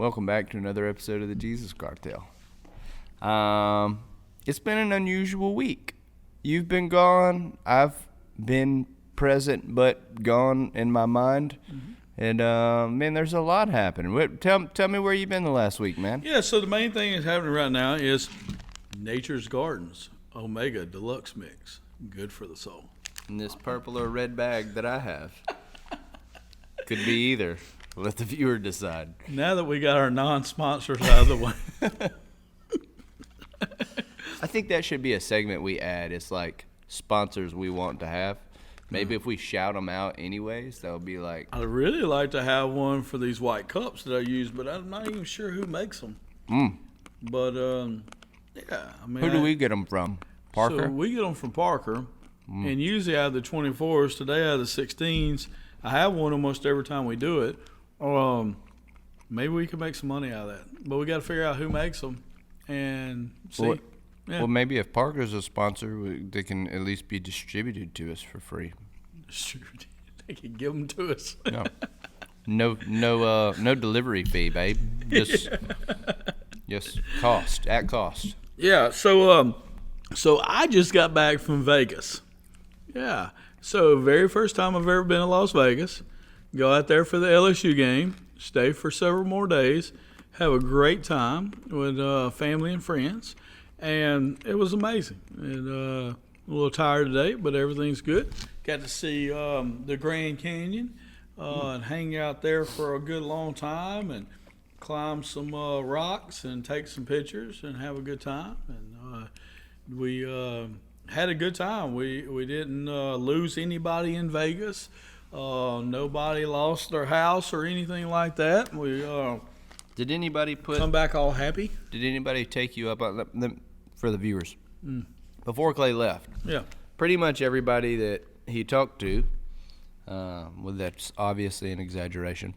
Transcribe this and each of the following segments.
Welcome back to another episode of the Jesus Cartel. It's been an unusual week. You've been gone. I've been present but gone in my mind. Mm-hmm. And, man, there's a lot happening. Tell me where you've been the last week, man. Yeah, so the main thing that's happening right now is Nature's Gardens Omega Deluxe Mix. Good for the soul. In this purple or red bag that I have. Could be either. Let the viewer decide. Now that we got our non-sponsors out of the way. I think that should be a segment we add. It's like sponsors we want to have. Maybe if we shout them out anyways, that would be like... I'd really like to have one for these white cups that I use, but I'm not even sure who makes them. But, yeah. I mean, who do we get them from? Parker? So we get them from Parker. And usually out of the 24s, today out of the 16s, I have one almost every time we do it. Maybe we can make some money out of that. But we got to figure out who makes them and see. Well, maybe if Parker's a sponsor, they can at least be distributed to us for free. Distributed? They can give them to us. No delivery fee, babe. Just at cost. Yeah. So I just got back from Vegas. Yeah. So very first time I've ever been to Las Vegas. Go out there for the LSU game. Stay for several more days. Have a great time with family and friends. And it was amazing. And a little tired today, but everything's good. Got to see the Grand Canyon and hang out there for a good long time and climb some rocks and take some pictures and have a good time. And we had a good time. We didn't lose anybody in Vegas. Nobody lost their house or anything like that. We did anybody come back all happy? Did anybody take you up on for the viewers before Clay left? Yeah, pretty much everybody that he talked to. Well, that's obviously an exaggeration,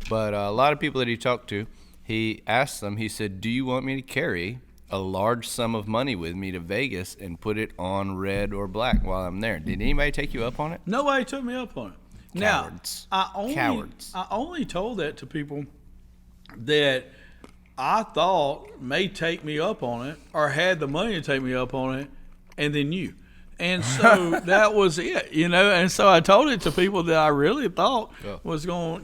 but a lot of people that he talked to, he asked them. He said, "Do you want me to carry a large sum of money with me to Vegas and put it on red or black while I'm there?" Did anybody take you up on it? Nobody took me up on it. Cowards. Now, I only told that to people that I thought may take me up on it or had the money to take me up on it, and then you. And so that was it, And so I told it to people that I really thought was going,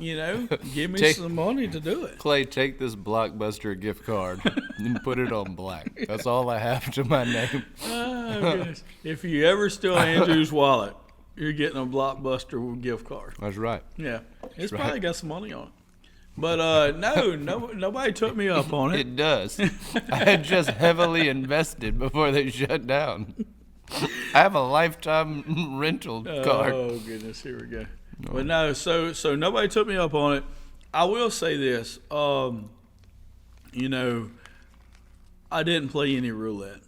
give me some money to do it. Clay, take this Blockbuster gift card and put it on black. That's all I have to my name. Oh, goodness. If you ever steal Andrew's wallet, you're getting a Blockbuster gift card. That's right. Yeah. It's probably got some money on it. But no, nobody took me up on it. It does. I had just heavily invested before they shut down. I have a lifetime rental card. Oh, goodness. Here we go. No. But no, so nobody took me up on it. I will say this. I didn't play any roulette.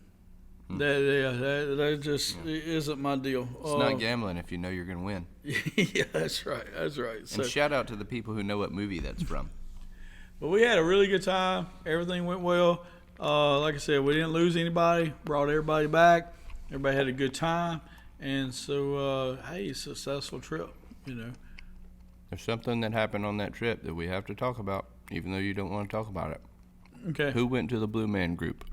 That just isn't my deal. It's not gambling if you know you're going to win. Yeah, that's right. And shout out to the people who know what movie that's from. But we had a really good time. Everything went well. Like I said, we didn't lose anybody. Brought everybody back. Everybody had a good time. And so, hey, successful trip, There's something that happened on that trip that we have to talk about, even though you don't want to talk about it. Okay. Who went to the Blue Man Group?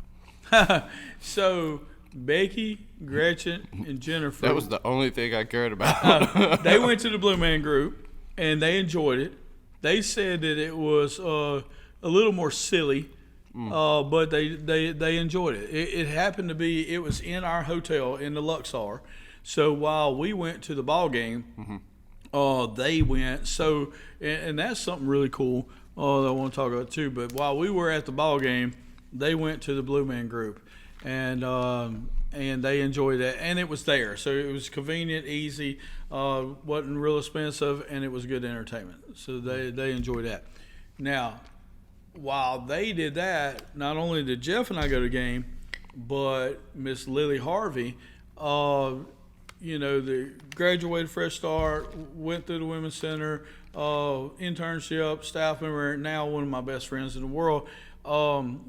So Becky, Gretchen, and Jennifer. That was the only thing I cared about. They went to the Blue Man Group, and they enjoyed it. They said that it was a little more silly, but they enjoyed it. It happened to be, it was in our hotel in the Luxor. So while we went to the ball game, they went. So, and that's something really cool that I want to talk about too. But while we were at the ball game, they went to the Blue Man Group, and they enjoyed that, and it was there, so it was convenient, easy, wasn't real expensive, and it was good entertainment. So they enjoyed that. Now, while they did that, not only did Jeff and I go to the game, but Miss Lily Harvey, the graduated fresh start, went through the Women's Center, internship, staff member, now one of my best friends in the world.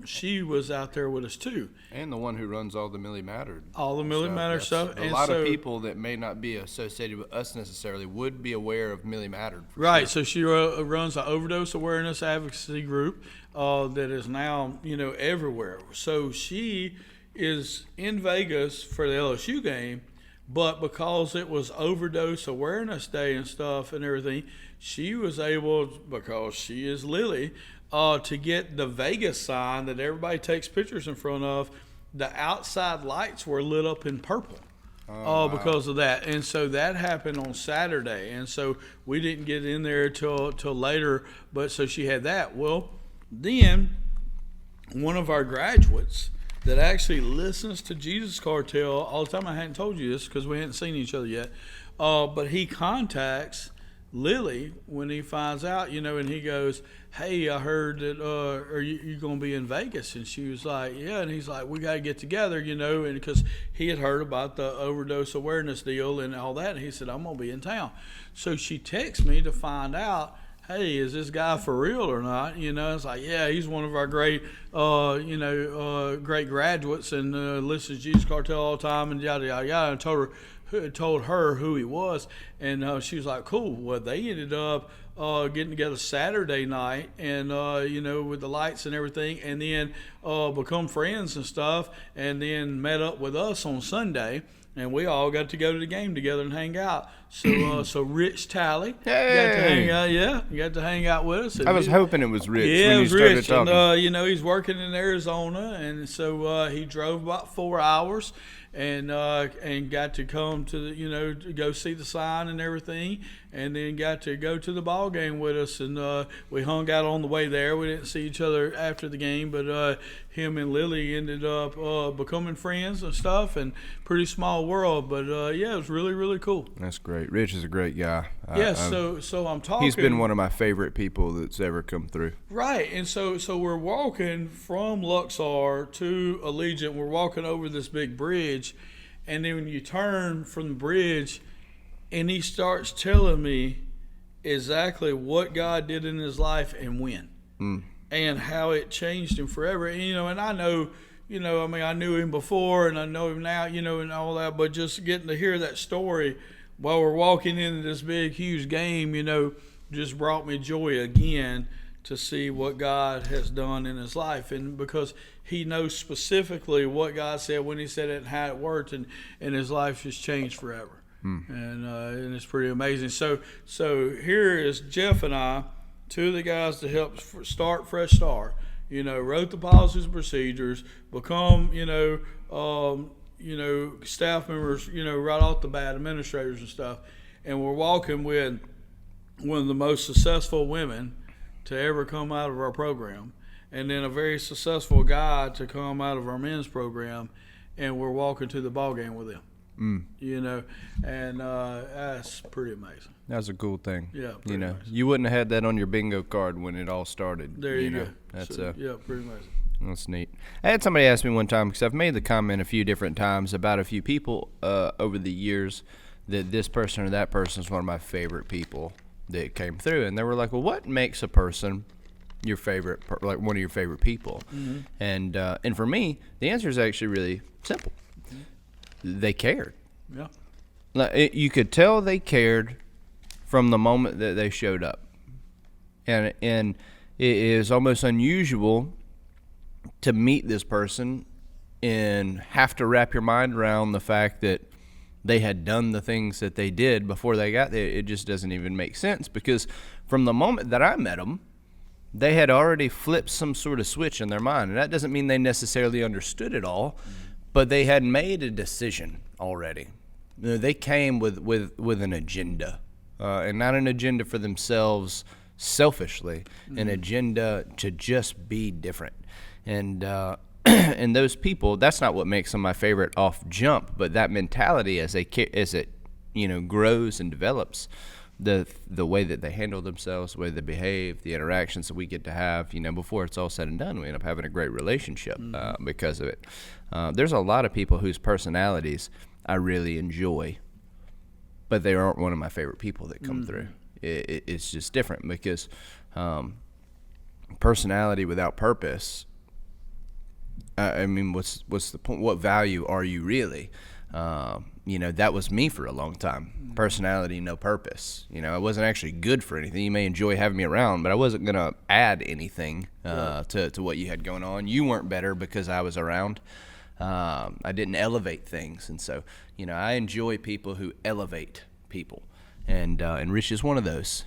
she was out there with us too. And the one who runs all the Millie Matter. All the Millie Matter That's stuff. A And lot so, of people that may not be associated with us necessarily would be aware of Millie Matter. Right. Sure. So she runs an overdose awareness advocacy group that is now, everywhere. So she is in Vegas for the LSU game, but because it was overdose awareness day and stuff and everything, she was able, because she is Lily, to get the Vegas sign that everybody takes pictures in front of. The outside lights were lit up in purple. Because of that. And so that happened on Saturday. And so we didn't get in there till later. But so she had that. Well, then one of our graduates that actually listens to Jesus Cartel all the time, I hadn't told you this because we hadn't seen each other yet, but he contacts Lily when he finds out, and he goes, hey, I heard that are you going to be in Vegas? And she was like, yeah. And he's like, we got to get together, and because he had heard about the overdose awareness deal and all that. And he said, I'm going to be in town. So she texts me to find out, hey, is this guy for real or not? It's like, yeah, he's one of our great, great graduates and listens to Jesus Cartel all the time and yada, yada, yada. And told her who he was, and she was like, cool. Well, they ended up getting together Saturday night, and with the lights and everything, and then become friends and stuff, and then met up with us on Sunday, and we all got to go to the game together and hang out. So Rich Talley got to hang out. Yeah, he got to hang out with us. I was hoping it was Rich yeah, when it you was started Rich, talking. and he's working in Arizona, and so he drove about 4 hours. And got to come to to go see the sign and everything, and then got to go to the ball game with us, and we hung out on the way there. We didn't see each other after the game, but him and Lily ended up becoming friends and stuff, and pretty small world, but yeah, it was really, really cool. That's great. Rich is a great guy. Yeah, so I'm talking. He's been one of my favorite people that's ever come through. Right, and so we're walking from Luxor to Allegiant. We're walking over this big bridge, and then when you turn from the bridge, and he starts telling me exactly what God did in his life and when, and how it changed him forever. And I know, I knew him before, and I know him now, and all that. But just getting to hear that story while we're walking into this big, huge game, just brought me joy again to see what God has done in his life. And because he knows specifically what God said when he said it and how it worked, and his life just changed forever. And it's pretty amazing. So here is Jeff and I, two of the guys that helped start Fresh Start, wrote the policies and procedures, become, staff members, right off the bat, administrators and stuff. And we're walking with one of the most successful women to ever come out of our program, and then a very successful guy to come out of our men's program, and we're walking to the ball game with him. And that's pretty amazing. That's a cool thing. Yeah, amazing. You wouldn't have had that on your bingo card when it all started. There you go. That's yeah, pretty amazing. That's neat. I had somebody ask me one time, because I've made the comment a few different times about a few people over the years that this person or that person is one of my favorite people that came through, and they were like, well, what makes a person your favorite, like one of your favorite people? And for me, the answer is actually really simple. They cared. Yeah. Like, you could tell they cared from the moment that they showed up, and it is almost unusual to meet this person and have to wrap your mind around the fact that they had done the things that they did before they got there. It just doesn't even make sense, because from the moment that I met them, they had already flipped some sort of switch in their mind. And that doesn't mean they necessarily understood it all, but they had made a decision already. They came with an agenda, and not an agenda for themselves selfishly, an agenda to just be different. And and those people, that's not what makes them my favorite off jump, but that mentality as it grows and develops, the way that they handle themselves, the way they behave, the interactions that we get to have, before it's all said and done, we end up having a great relationship because of it. There's a lot of people whose personalities I really enjoy, but they aren't one of my favorite people that come through. It's just different because personality without purpose, I mean, what's the point? What value are you really? That was me for a long time. Personality, no purpose. I wasn't actually good for anything. You may enjoy having me around, but I wasn't going to add anything to what you had going on. You weren't better because I was around. I didn't elevate things. And so, I enjoy people who elevate people. And Rich is one of those,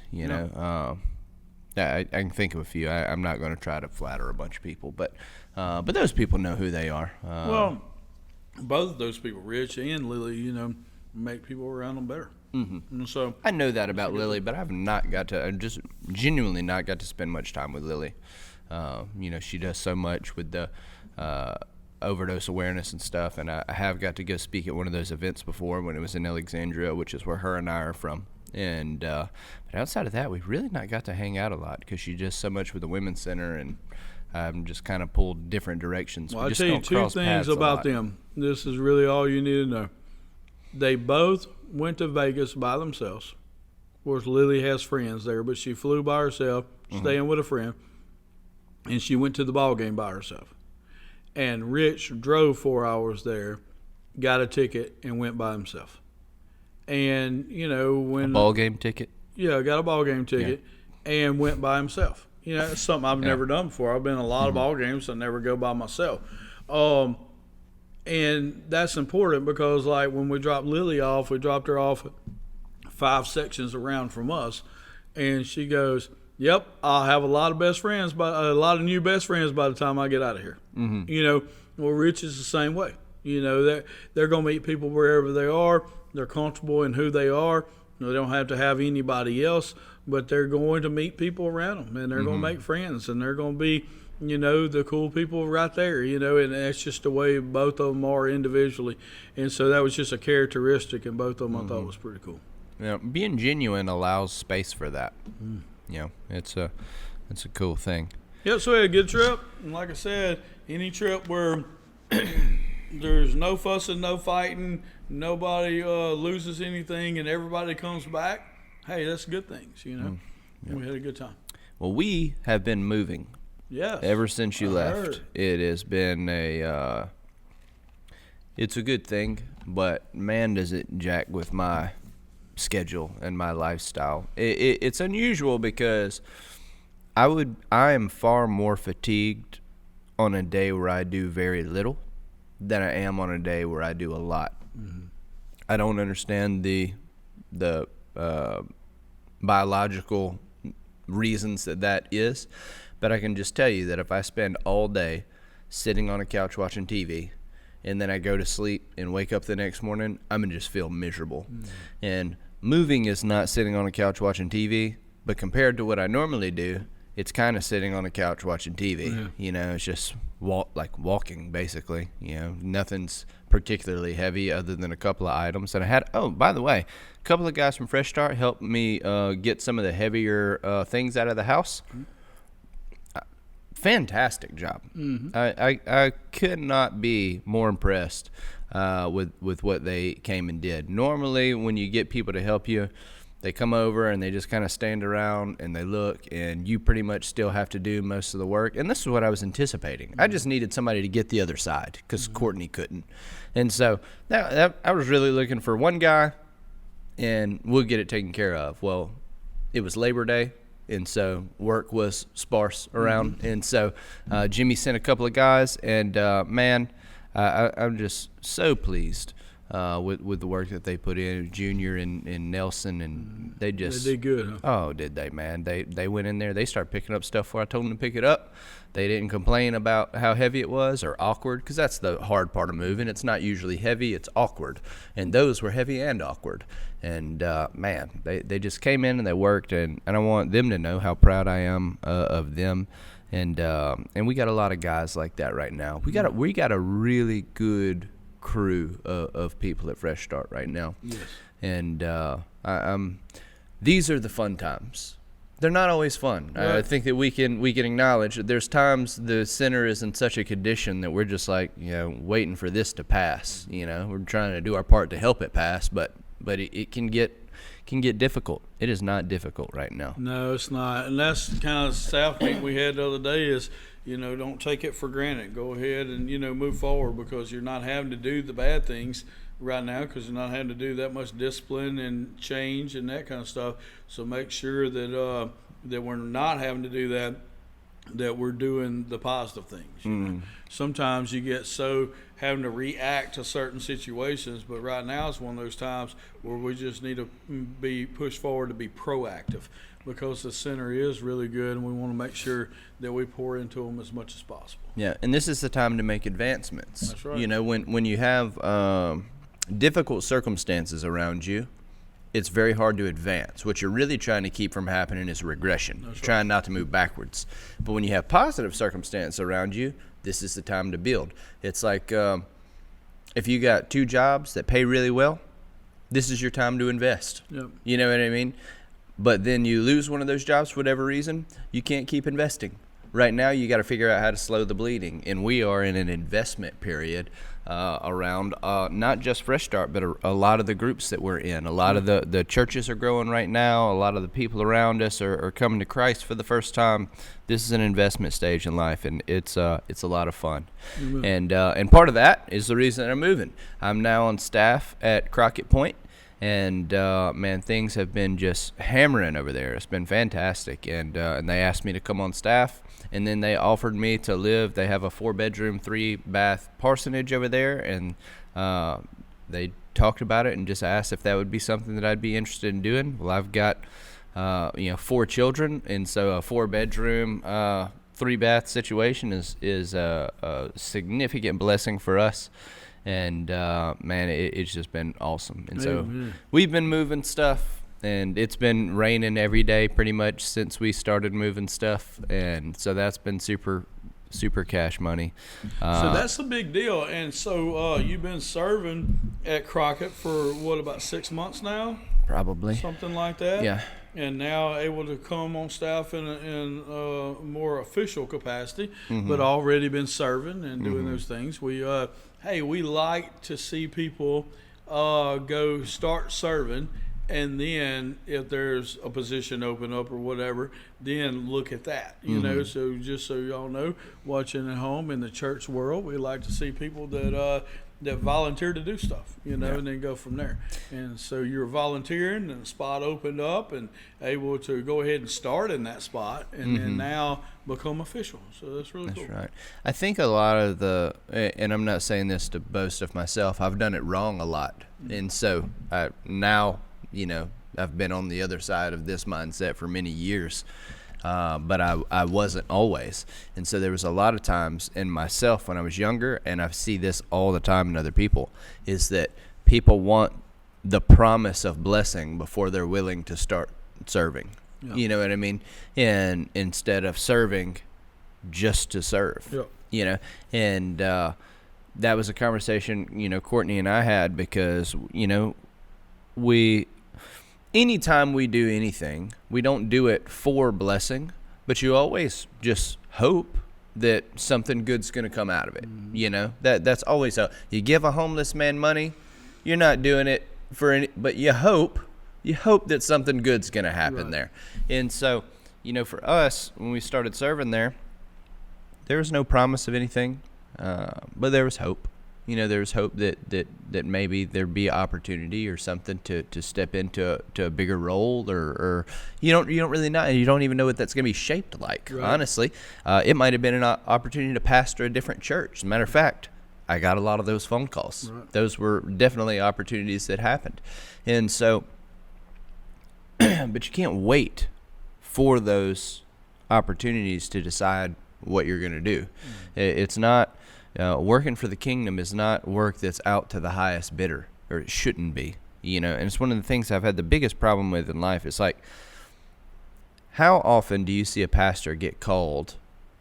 I can think of a few. I'm not going to try to flatter a bunch of people, but those people know who they are. Well, both of those people, Rich and Lily, make people around them better. Mm-hmm. And so I know that about Lily, but I've just genuinely not got to spend much time with Lily. She does so much with the overdose awareness and stuff, and I have got to go speak at one of those events before when it was in Alexandria, which is where her and I are from. And but outside of that, we've really not got to hang out a lot because she does so much with the Women's Center, and I'm just kind of pulled different directions. Well, I'll tell you two things about them. This is really all you need to know. They both went to Vegas by themselves. Of course, Lily has friends there, but she flew by herself, staying with a friend, and she went to the ball game by herself. And Rich drove 4 hours there, got a ticket, and went by himself. And, when... A ball game ticket? Yeah, got a ball game ticket and went by himself. It's something I've never done before. I've been in a lot of ball games, so I never go by myself. And that's important because, like, when we dropped Lily off, we dropped her off 5 sections around from us. And she goes, yep, I'll have a lot of new best friends by the time I get out of here. Mm-hmm. Well, Rich is the same way. They're going to meet people wherever they are. They're comfortable in who they are. They don't have to have anybody else, but they're going to meet people around them, and they're going to make friends, and they're going to be, the cool people right there, and that's just the way both of them are individually. And so that was just a characteristic in both of them I thought was pretty cool. Being genuine allows space for that. It's a cool thing. Yeah, so we had a good trip. And like I said, any trip where there's no fussing, no fighting, nobody loses anything, and everybody comes back, hey, that's good things, We had a good time. Well, we have been moving. Yes. Ever since you left. Heard. It has been it's a good thing, but man, does it jack with my schedule and my lifestyle. It's unusual because I am far more fatigued on a day where I do very little than I am on a day where I do a lot. Mm-hmm. I don't understand the biological reasons that is, but I can just tell you that if I spend all day sitting on a couch watching TV and then I go to sleep and wake up the next morning, I'm going to just feel miserable. Mm-hmm. And moving is not sitting on a couch watching TV, but compared to what I normally do, it's kind of sitting on a couch watching TV. Yeah. It's just walking basically. Nothing's particularly heavy other than a couple of items. And I had, by the way, a couple of guys from Fresh Start helped me get some of the heavier things out of the house. Mm-hmm. Fantastic job. Mm-hmm. I could not be more impressed with what they came and did. Normally, when you get people to help you, they come over and they just kind of stand around and they look, and you pretty much still have to do most of the work. And this is what I was anticipating. Mm-hmm. I just needed somebody to get the other side because Courtney couldn't. And so that I was really looking for one guy, and we'll get it taken care of. Well, it was Labor Day, and so work was sparse around. Mm-hmm. And so Jimmy sent a couple of guys, and I'm just so pleased with the work that they put in, Junior and Nelson, and they did good, huh? Oh, did they, man? They went in there, they started picking up stuff where I told them to pick it up. They didn't complain about how heavy it was or awkward, because that's the hard part of moving. It's not usually heavy, it's awkward, and those were heavy and awkward. And man, they just came in and they worked, and I want them to know how proud I am of them. And we got a lot of guys like that right now. We got a really good crew of people at Fresh Start right now. Yes. And these are the fun times. They're not always fun. Right. I think that we can acknowledge that there's times the center is in such a condition that we're just like, waiting for this to pass. We're trying to do our part to help it pass, but it can get can get difficult. It is not difficult right now. No, it's not. And that's kind of the staff meeting we had the other day is, don't take it for granted. Go ahead and, move forward, because you're not having to do the bad things right now, because you're not having to do that much discipline and change and that kind of stuff. So make sure that that we're not having to do that, that we're doing the positive things. You know? Sometimes you get so having to react to certain situations, but right now it's one of those times where we just need to be pushed forward to be proactive, because the center is really good, and we want to make sure that we pour into them as much as possible. Yeah, and this is the time to make advancements. That's right. When you have difficult circumstances around you, it's very hard to advance. What you're really trying to keep from happening is regression. That's trying not to move backwards. But when you have positive circumstance around you, this is the time to build. It's like if you got 2 jobs that pay really well, this is your time to invest. Yep. You know what I mean? But then you lose one of those jobs for whatever reason, you can't keep investing. Right now, you got to figure out how to slow the bleeding, and we are in an investment period around not just Fresh Start, but a lot of the groups that we're in. A lot of the churches are growing right now. A lot of the people around us are coming to Christ for the first time. This is an investment stage in life, and it's a lot of fun. Mm-hmm. And part of that is the reason I'm moving. I'm now on staff at Crockett Point. And, man, things have been just hammering over there. It's been fantastic. And they asked me to come on staff, and then they offered me to live. They have a 4-bedroom, 3-bath parsonage over there, and they talked about it and just asked if that would be something that I'd be interested in doing. Well, I've got, 4 children, and so a 4-bedroom, 3-bath situation is a significant blessing for us. And, man, it's just been awesome. And so we've been moving stuff, and it's been raining every day pretty much since we started moving stuff. And so that's been super, super cash money. So that's a big deal. And so you've been serving at Crockett for, about 6 months now? Probably. Something like that? Yeah. And now able to come on staff in a more official capacity, but already been serving and doing those things. We like to see people go start serving, and then if there's a position open up or whatever, then look at that. You know, so just so y'all know, watching at home in the church world, we like to see people that volunteer to do stuff, and then go from there. And so you're volunteering, and the spot opened up, and able to go ahead and start in that spot, and then now become official. So that's really cool. That's right. I think a lot of and I'm not saying this to boast of myself, I've done it wrong a lot. And so now, I've been on the other side of this mindset for many years. But I wasn't always. And so there was a lot of times in myself when I was younger, and I see this all the time in other people, is that people want the promise of blessing before they're willing to start serving. Yeah. You know what I mean? And instead of serving just to serve, and that was a conversation, Courtney and I had, because, anytime we do anything, we don't do it for blessing, but you always just hope that something good's going to come out of it. That's always how you give a homeless man money. You're not doing it for but you hope that something good's going to happen there. And so, for us, when we started serving there was no promise of anything, but there was hope. There was hope that maybe there'd be opportunity or something to step into a bigger role, or you don't really know. You don't even know what that's going to be shaped like. Right. Honestly, it might have been an opportunity to pastor a different church. As a matter of fact, I got a lot of those phone calls. Right. Those were definitely opportunities that happened, and so. But you can't wait for those opportunities to decide what you're going to do. It's not. Working for the kingdom is not work that's out to the highest bidder, or it shouldn't be, and it's one of the things I've had the biggest problem with in life. It's like, how often do you see a pastor get called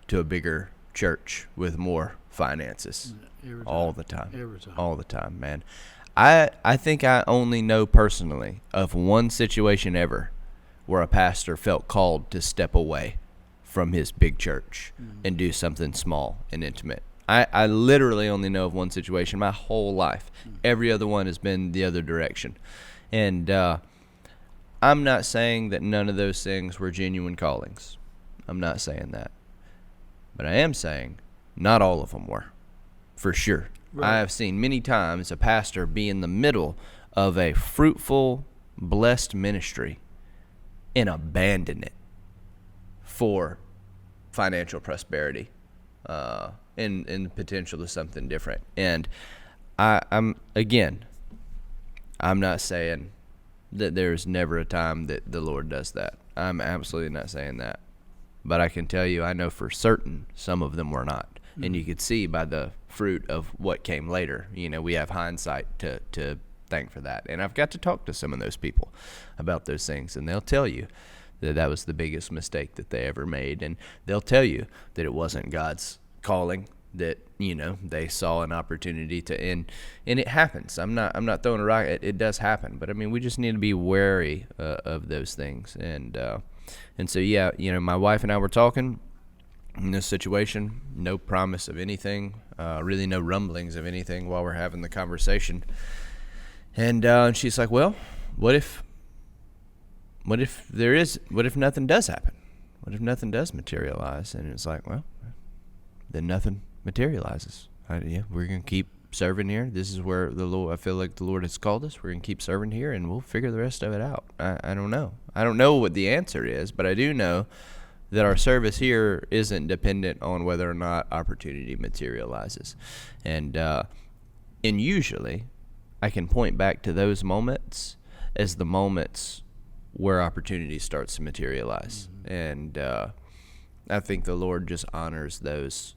to a bigger church with more finances? All the time. Every time. All the time, man. I think I only know personally of one situation ever where a pastor felt called to step away from his big church and do something small and intimate. I literally only know of one situation my whole life. Every other one has been the other direction. And I'm not saying that none of those things were genuine callings. I'm not saying that. But I am saying not all of them were, for sure. Right. I have seen many times a pastor be in the middle of a fruitful, blessed ministry and abandon it for financial prosperity and the potential to something different. And I'm not saying that there's never a time that the Lord does that. I'm absolutely not saying that. But I can tell you, I know for certain some of them were not. Mm-hmm. And you could see by the fruit of what came later. We have hindsight to thank for that. And I've got to talk to some of those people about those things, and they'll tell you that was the biggest mistake that they ever made. And they'll tell you that it wasn't God's calling, that they saw an opportunity to end, and it happens. I'm not throwing a rock. It does happen, but I mean, we just need to be wary of those things. And so my wife and I were talking in this situation. No promise of anything, really no rumblings of anything while we're having the conversation. And she's like, "Well, what if nothing does happen? What if nothing does materialize?" And it's like, well, then nothing materializes. We're going to keep serving here. This is where I feel like the Lord has called us. We're going to keep serving here, and we'll figure the rest of it out. I don't know. I don't know what the answer is, but I do know that our service here isn't dependent on whether or not opportunity materializes. And usually I can point back to those moments as the moments where opportunity starts to materialize. Mm-hmm. And I think the Lord just honors those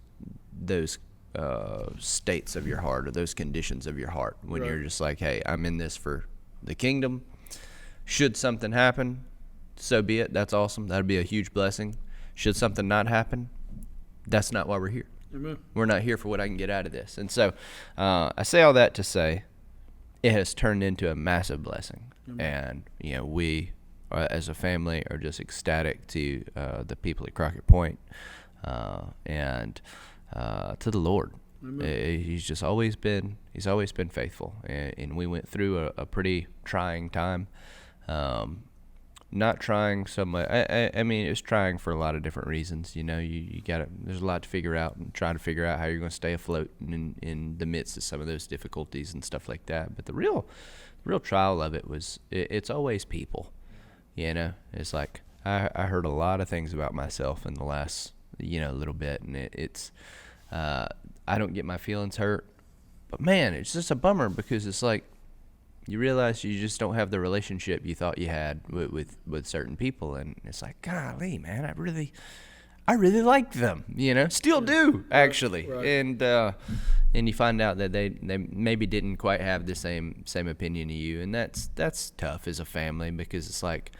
states of your heart, or those conditions of your heart, when Right. You're just like, hey, I'm in this for the kingdom. Should something happen, so be it. That's awesome. That'd be a huge blessing. Should something not happen, that's not why we're here. Amen. We're not here for what I can get out of this. And so I say all that to say it has turned into a massive blessing. Amen. And we as a family are just ecstatic to the people at Crockett Point and to the Lord. He's always been faithful, and we went through a pretty trying time. Not trying so much. I mean, it was trying for a lot of different reasons. You got there's a lot to figure out, and trying to figure out how you're going to stay afloat in the midst of some of those difficulties and stuff like that. But the real trial of it was it's always people. It's like I heard a lot of things about myself in the last little bit, and it's I don't get my feelings hurt, but man, it's just a bummer, because it's like you realize you just don't have the relationship you thought you had with certain people, and it's like, golly, man, I really like them, still do actually. Right. And you find out that they maybe didn't quite have the same opinion of you, and that's tough as a family, because it's like,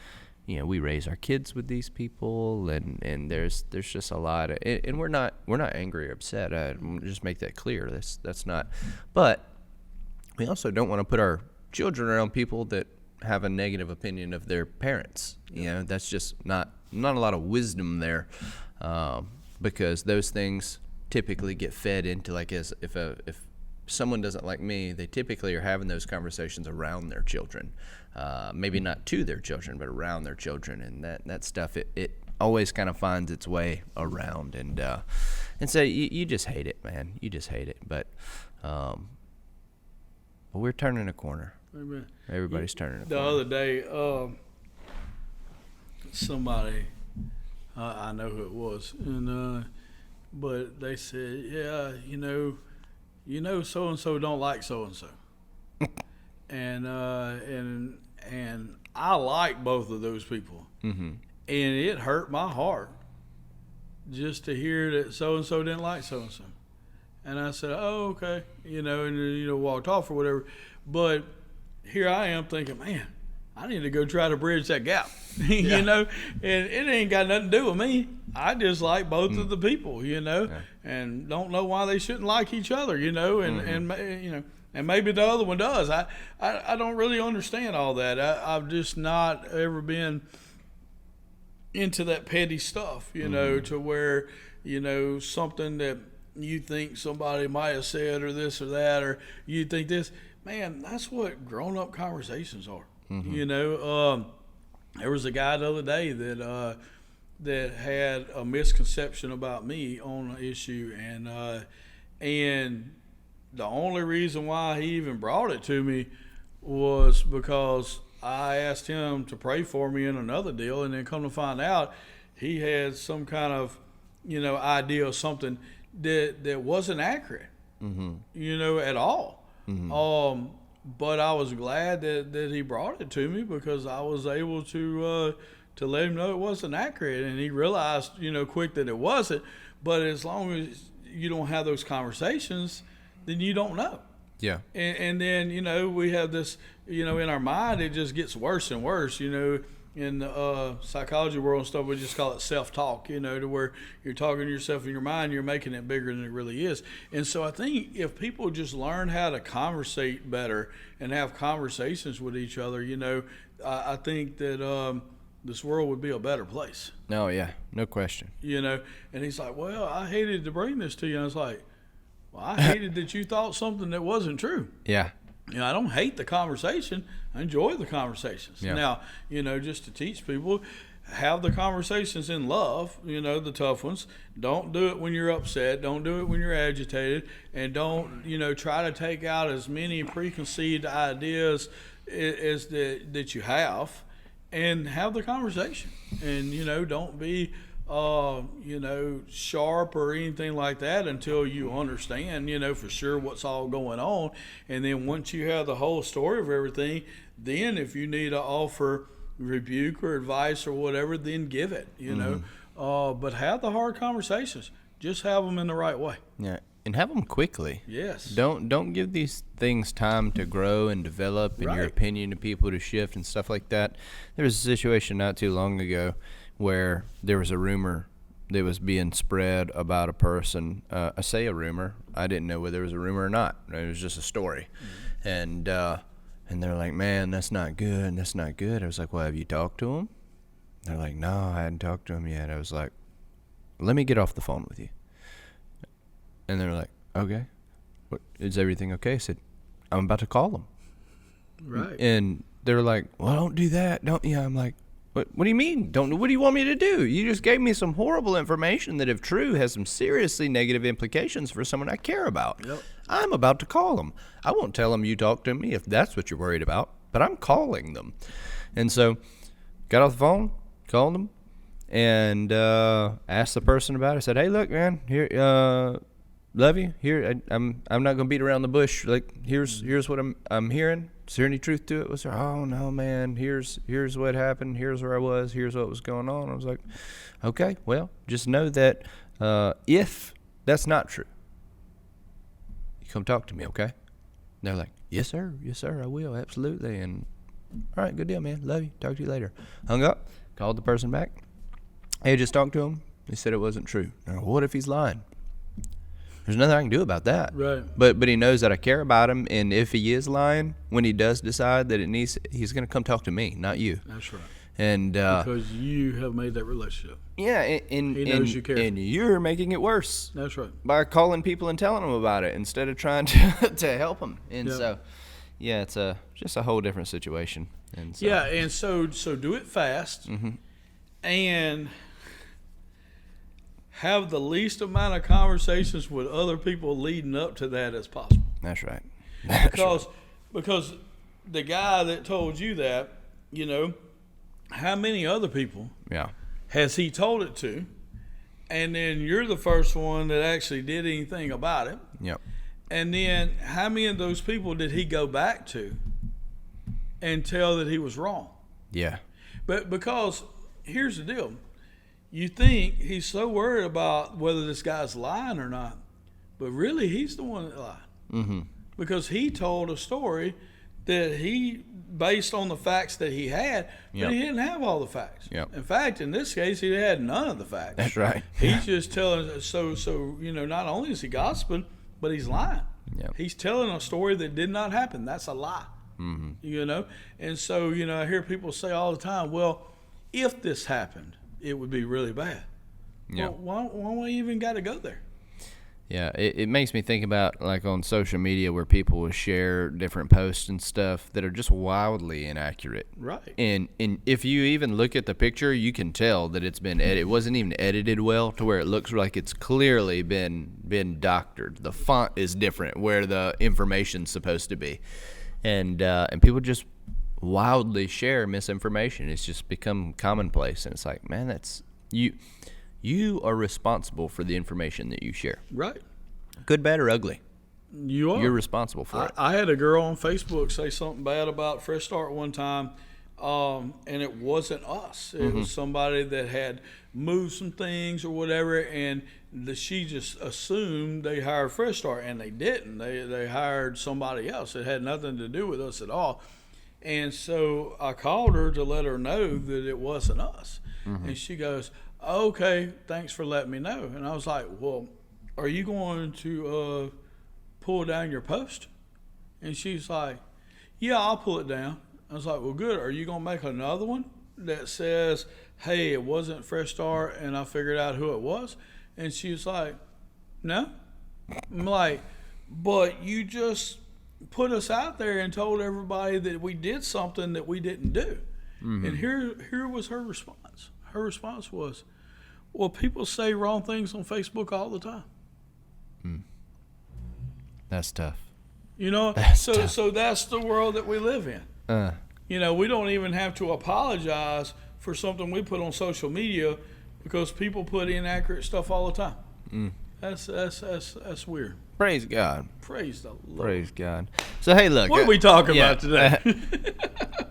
we raise our kids with these people, and there's just a lot of, and we're not angry or upset. Just make that clear. That's not, but we also don't want to put our children around people that have a negative opinion of their parents. That's just not a lot of wisdom there, because those things typically get fed into, like, as if someone doesn't like me, they typically are having those conversations around their children, maybe not to their children, but around their children, and that stuff it always kind of finds its way around, and so you just hate it, man. You just hate it, but we're turning a corner. Amen. Everybody's turning a corner. The other day, somebody, I know who it was, and but they said, yeah, so and so don't like so and so, and I like both of those people, mm-hmm. And it hurt my heart just to hear that so and so didn't like so and so, and I said, oh, okay, and walked off or whatever, but here I am thinking, man, I need to go try to bridge that gap, and it ain't got nothing to do with me. I just like both of the people, and don't know why they shouldn't like each other, and maybe the other one does. I don't really understand all that. I've just not ever been into that petty stuff, to where, something that you think somebody might have said or this or that, or you think this. Man, that's what grown-up conversations are. Mm-hmm. There was a guy the other day that had a misconception about me on an issue, and the only reason why he even brought it to me was because I asked him to pray for me in another deal, and then come to find out he had some kind of, idea of something that wasn't accurate, at all. But I was glad that he brought it to me, because I was able to let him know it wasn't accurate, and he realized, quick that it wasn't. But as long as you don't have those conversations, then you don't know. Yeah. And then, we have this, in our mind, it just gets worse and worse, in the psychology world and stuff. We just call it self-talk, to where you're talking to yourself in your mind, you're making it bigger than it really is. And so I think if people just learn how to conversate better and have conversations with each other, I think that this world would be a better place. Oh, yeah. No question. And he's like, well, I hated to bring this to you. And I was like, well, I hated that you thought something that wasn't true. Yeah. I don't hate the conversation. I enjoy the conversations. Yeah. Now, just to teach people, have the conversations in love, the tough ones. Don't do it when you're upset. Don't do it when you're agitated. And don't, try to take out as many preconceived ideas as that you have, and have the conversation. And, don't be sharp or anything like that until you understand, for sure what's all going on. And then once you have the whole story of everything, then if you need to offer rebuke or advice or whatever, then give it, but have the hard conversations. Just have them in the right way. Yeah. And have them quickly. Yes. Don't give these things time to grow and develop, and your opinion to people to shift and stuff like that. There was a situation not too long ago where there was a rumor that was being spread about a person. I say a rumor. I didn't know whether it was a rumor or not. It was just a story. And they're like, man, that's not good. That's not good. I was like, well, have you talked to him? They're like, no, I hadn't talked to him yet. I was like, let me get off the phone with you. And they're like, okay. What, is everything okay? I said, I'm about to call him. Right. And they're like, well, don't do that. Don't. Yeah, I'm like, what do you mean? What do you want me to do? You just gave me some horrible information that, if true, has some seriously negative implications for someone I care about. Yep. I'm about to call them. I won't tell them you talked to me if that's what you're worried about, but I'm calling them. And so got off the phone, called them, and asked the person about it. I said, hey, look, man, here, love you. Here, I'm not gonna beat around the bush. Like, here's what I'm hearing. Is there any truth to it? Was there? Oh no, man. Here's what happened. Here's where I was. Here's what was going on. I was like, okay, well, just know that if that's not true, you come talk to me, okay? And they're like, yes, sir. Yes, sir. I will. Absolutely. And all right, good deal, man. Love you. Talk to you later. Hung up. Called the person back. Hey, just talked to him. He said it wasn't true. Now, what if he's lying? There's nothing I can do about that. Right. But he knows that I care about him, and if he is lying, when he does decide that he's going to come talk to me, not you. That's right. And because you have made that relationship. Yeah, and he knows you care. And you're making it worse. That's right. By calling people and telling them about it instead of trying to help them. And so, yeah, it's just a whole different situation. And so, yeah, and so do it fast, and have the least amount of conversations with other people leading up to that as possible. That's right. Because the guy that told you that, how many other people has he told it to? And then you're the first one that actually did anything about it. Yep. And then how many of those people did he go back to and tell that he was wrong? Yeah. But because here's the deal. You think he's so worried about whether this guy's lying or not, but really he's the one that lied. Mm-hmm. Because he told a story that he based on the facts that he had, but he didn't have all the facts. Yep. In fact, in this case, he had none of the facts. That's right. He's just telling. So not only is he gossiping, but he's lying. Yep. He's telling a story that did not happen. That's a lie. Mm-hmm. And so I hear people say all the time, well, if this happened, it would be really bad. Yeah. Well, why we even got to go there? Yeah, it makes me think about like on social media where people will share different posts and stuff that are just wildly inaccurate. Right. And if you even look at the picture, you can tell that it's been it wasn't even edited well to where it looks like it's clearly been doctored. The font is different where the information's supposed to be, and people just wildly share misinformation. It's just become commonplace, and it's like, man, that's you. You are responsible for the information that you share. Right. Good, bad, or ugly. You are. You're responsible for it. I had a girl on Facebook say something bad about Fresh Start one time, and it wasn't us. It was somebody that had moved some things or whatever, and she just assumed they hired Fresh Start, and they didn't. They hired somebody else. It had nothing to do with us at all. And so I called her to let her know that it wasn't us. And she goes, okay, thanks for letting me know. And I was like, well, are you going to pull down your post? And she's like, yeah, I'll pull it down. I was like, well, good. Are you going to make another one that says, hey, it wasn't Fresh Start and I figured out who it was? And she was like, no. I'm like, but you just put us out there and told everybody that we did something that we didn't do. And here was her response. Her response was, well, people say wrong things on Facebook all the time. That's tough. You know, That's tough. so that's the world that we live in. You know, we don't even have to apologize for something we put on social media because people put inaccurate stuff all the time. That's weird. Praise God. Praise the Lord. Praise God. So, hey, look. What are we talking about today?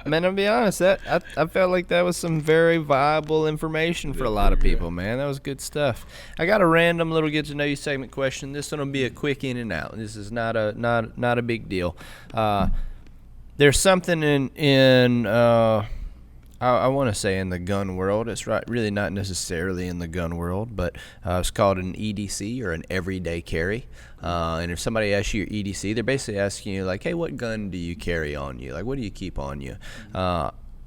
Man, I'll be honest, I felt like that was some very viable information for a lot of people, man. That was good stuff. I got a random little get to know you segment question. This one will be a quick in and out. This is not a big deal. There's something in I want to say in the gun world. It's really not necessarily in the gun world, but it's called an EDC or an everyday carry. And if somebody asks you your EDC, they're basically asking you like, hey, what gun do you carry on you? Like, what do you keep on you?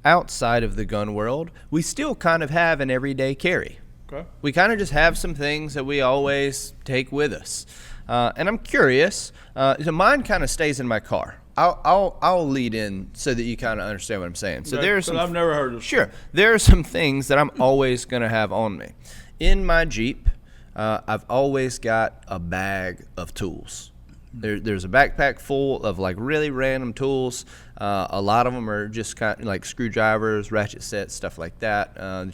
Outside of the gun world, we still kind of have an everyday carry. Okay. We kind of just have some things that we always take with us. And I'm curious, so mine kind of stays in my car. I'll lead in so that you kind of understand what I'm saying. So there's some. I've never heard of. Sure, there are some things that I'm always gonna have on me. In my Jeep, I've always got a bag of tools. There's a backpack full of like really random tools. A lot of them are just kind of like screwdrivers, ratchet sets, stuff like that. I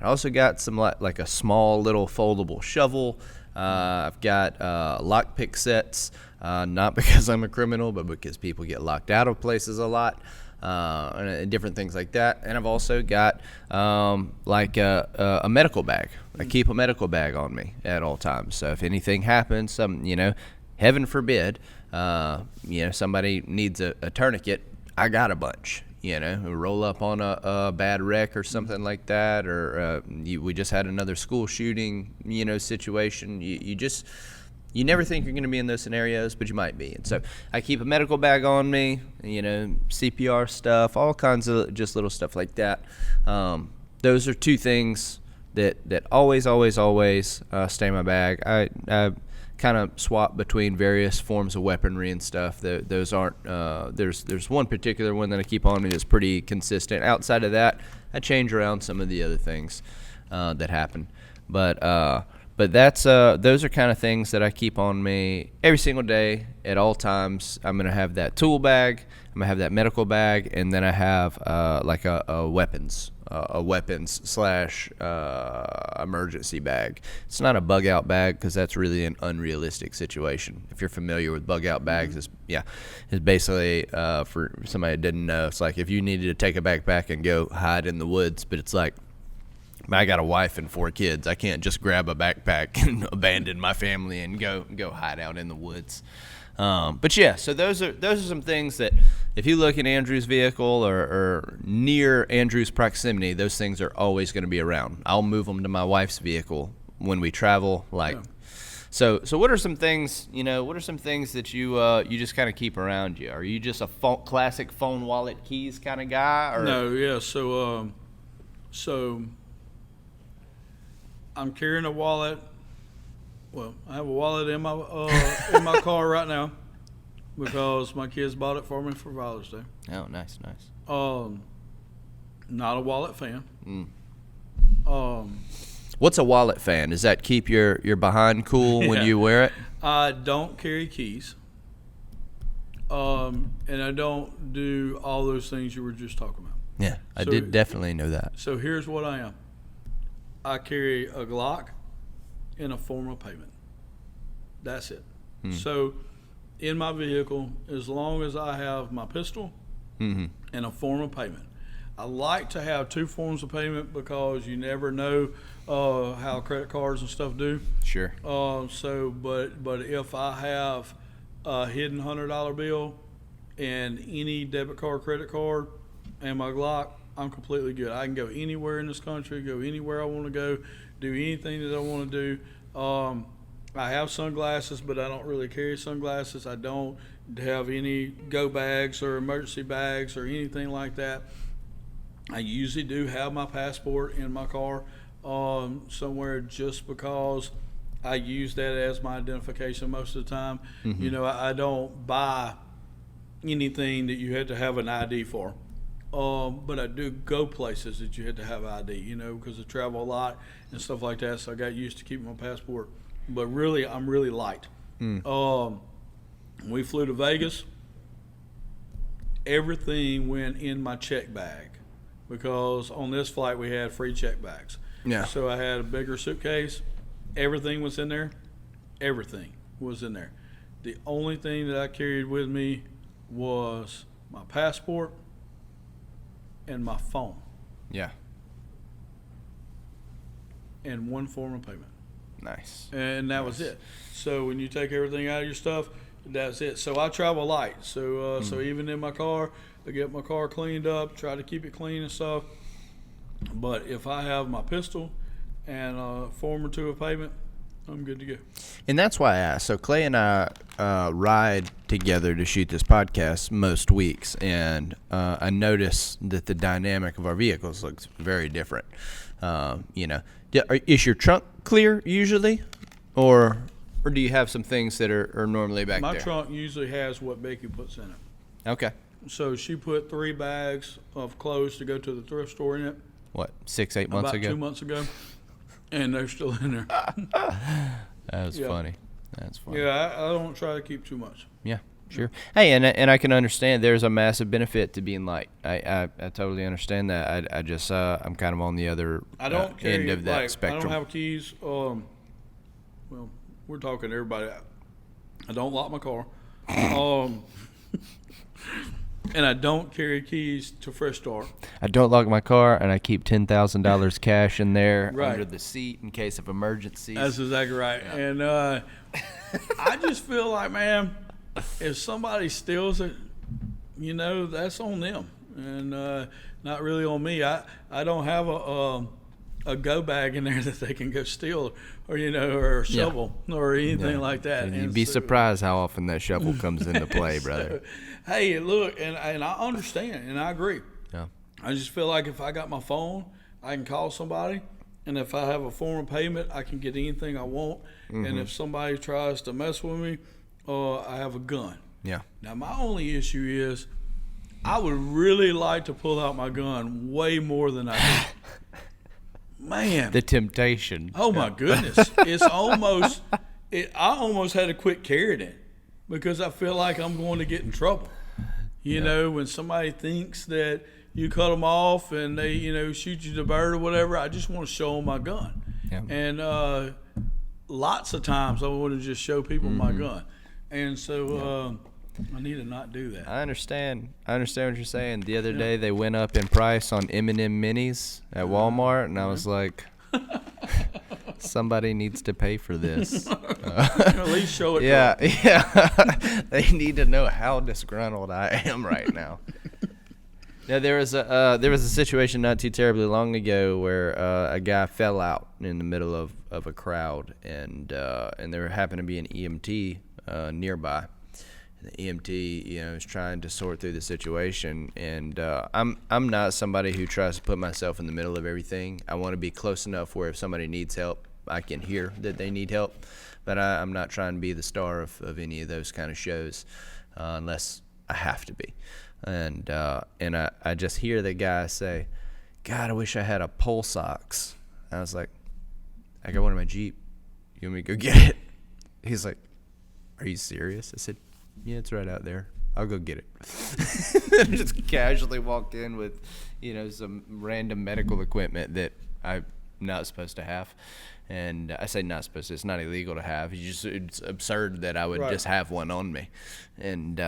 also got some like a small little foldable shovel. I've got lockpick sets. Not because I'm a criminal, but because people get locked out of places a lot, and different things like that. And I've also got like a medical bag. I keep a medical bag on me at all times. So if anything happens, heaven forbid, somebody needs a tourniquet, I got a bunch. Roll up on a bad wreck or something like that, or we just had another school shooting, situation. You never think you're going to be in those scenarios, but you might be. And so I keep a medical bag on me, CPR stuff, all kinds of just little stuff like that. Those are two things that always stay in my bag. I kind of swap between various forms of weaponry and stuff. Those aren't. There's one particular one that I keep on me that's pretty consistent. Outside of that, I change around some of the other things that happen. But that's those are kind of things that I keep on me every single day at all times. I'm gonna have that tool bag. I'm gonna have that medical bag, and then I have like a weapons / emergency bag. It's not a bug out bag because that's really an unrealistic situation. If you're familiar with bug out bags, it's basically for somebody that didn't know, it's like if you needed to take a backpack and go hide in the woods, but it's like, I got a wife and 4 kids. I can't just grab a backpack and abandon my family and go hide out in the woods. But yeah, so those are some things that if you look at Andrew's vehicle or near Andrew's proximity, those things are always going to be around. I'll move them to my wife's vehicle when we travel. So what are some things? What are some things that you just kind of keep around you? Are you just a classic phone, wallet, keys kind of guy? Or? No, yeah. So I'm carrying a wallet Well, I have a wallet in my car right now because my kids bought it for me for Father's Day. Oh, nice. Not a wallet fan. What's a wallet fan? Does that keep your behind cool when you wear it? I don't carry keys. And I don't do all those things you were just talking about. Yeah, I did definitely know that. So here's what I am. I carry a Glock and a form of payment. That's it. So in my vehicle, as long as I have my pistol and a form of payment. I like to have two forms of payment because you never know how credit cards and stuff do. Sure. But if I have a hidden $100 bill and any debit card, credit card, and my Glock, I'm completely good. I can go anywhere in this country, go anywhere I want to go, do anything that I want to do. I have sunglasses, but I don't really carry sunglasses. I don't have any go bags or emergency bags or anything like that. I usually do have my passport in my car somewhere just because I use that as my identification most of the time. You know, I don't buy anything that you had to have an ID for. But I do go places that you had to have ID, you know, because I travel a lot and stuff like that. So I got used to keeping my passport. But really, I'm really light. We flew to Vegas. Everything went in my check bag because on this flight we had free check bags. Yeah. So I had a bigger suitcase. Everything was in there. Everything was in there. The only thing that I carried with me was my passport and my phone. Yeah. And one form of payment. Nice. And that was it. So when you take everything out of your stuff, that's it. So I travel light. So so even in my car, I get my car cleaned up, try to keep it clean and stuff. But if I have my pistol and a form or two of payment, I'm good to go. And that's why I asked. So Clay and I ride together to shoot this podcast most weeks, and I notice that the dynamic of our vehicles looks very different. You know, is your trunk clear usually, or do you have some things that are normally back there? My trunk usually has what Becky puts in it. Okay. So she put 3 bags of clothes to go to the thrift store in it. What, 6-8 months ago? About 2 months ago. And they're still in there. That was funny. That's funny. Yeah, I don't try to keep too much. Yeah, sure. Hey, and I can understand there's a massive benefit to being light. I totally understand that. I just I'm kind of on the other end of that spectrum. I don't have keys. Well, we're talking to everybody. I don't lock my car. And I don't carry keys to Fresh Start. I don't lock my car, and I keep $10,000 cash in there Right. under the seat in case of emergencies. That's exactly right. Yeah. And I just feel like, man, if somebody steals it, you know, that's on them, and not really on me. I don't have a go bag in there that they can go steal, or you know, or a shovel or anything like that. And you'd be surprised how often that shovel comes into play, brother. Hey, look, and I understand, and I agree. Yeah. I just feel like if I got my phone, I can call somebody, and if I have a form of payment, I can get anything I want. And if somebody tries to mess with me, I have a gun. Yeah. Now, my only issue is I would really like to pull out my gun way more than I do. Man. The temptation. Oh, my goodness. It's almost – I almost had to quit carrying it because I feel like I'm going to get in trouble. You know, when somebody thinks that you cut them off and they, you know, shoot you the bird or whatever, I just want to show them my gun. Yeah. And lots of times I want to just show people my gun. And so I need to not do that. I understand what you're saying. The other day they went up in price on M&M minis at Walmart, and I was like, somebody needs to pay for this. At least show it. Yeah. They need to know how disgruntled I am right now. Now there was a situation not too terribly long ago where a guy fell out in the middle of a crowd, and there happened to be an EMT nearby. The EMT, you know, is trying to sort through the situation, and I'm not somebody who tries to put myself in the middle of everything. I want to be close enough where if somebody needs help, I can hear that they need help. But I'm not trying to be the star of any of those kind of shows unless I have to be. And I just hear the guy say, God, I wish I had a pulse ox. I was like, I got one in my Jeep. You want me to go get it? He's like, are you serious? I said, yeah, it's right out there. I'll go get it. Just casually walked in with, some random medical equipment that I'm not supposed to have. And I say not supposed to. It's not illegal to have. It's absurd that I would just have one on me. And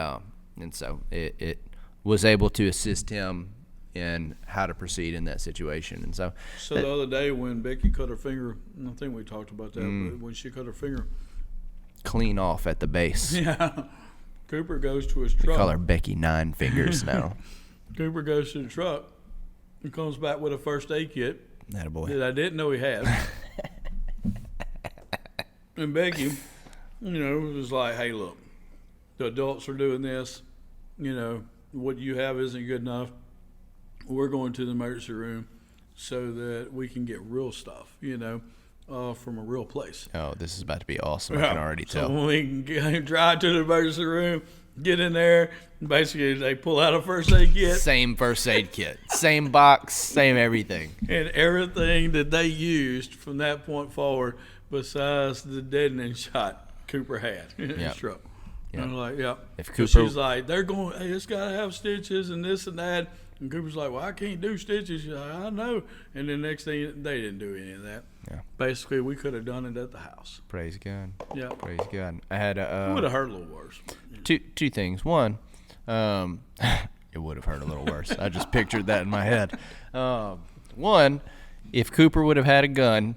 so it was able to assist him in how to proceed in that situation. And so the other day when Becky cut her finger, I think we talked about that, but when she cut her finger. Clean off at the base. Yeah. Cooper goes to his We truck. call her Becky Nine Fingers now. Cooper goes to the truck and comes back with a first aid kit Attaboy. that I didn't know he had. And Becky, was like, hey, look, the adults are doing this. What you have isn't good enough. We're going to the emergency room so that we can get real stuff, from a real place. Oh, this is about to be awesome. I can already tell. So we can drive to the emergency room, get in there, and basically they pull out a first aid kit. Same first aid kit. Same box, same everything. And everything that they used from that point forward besides the deadening shot Cooper had in his truck. Yep. And I'm like, yeah. If Cooper, she's like, they're going, hey, it's got to have stitches and this and that. And Cooper's like, well, I can't do stitches. She's like, I know. And then next thing, they didn't do any of that. Yeah. Basically, we could have done it at the house. Praise God. Yeah. Praise God. I had a. It would have hurt a little worse. Two things. One, it would have hurt a little worse. I just pictured that in my head. One, if Cooper would have had a gun,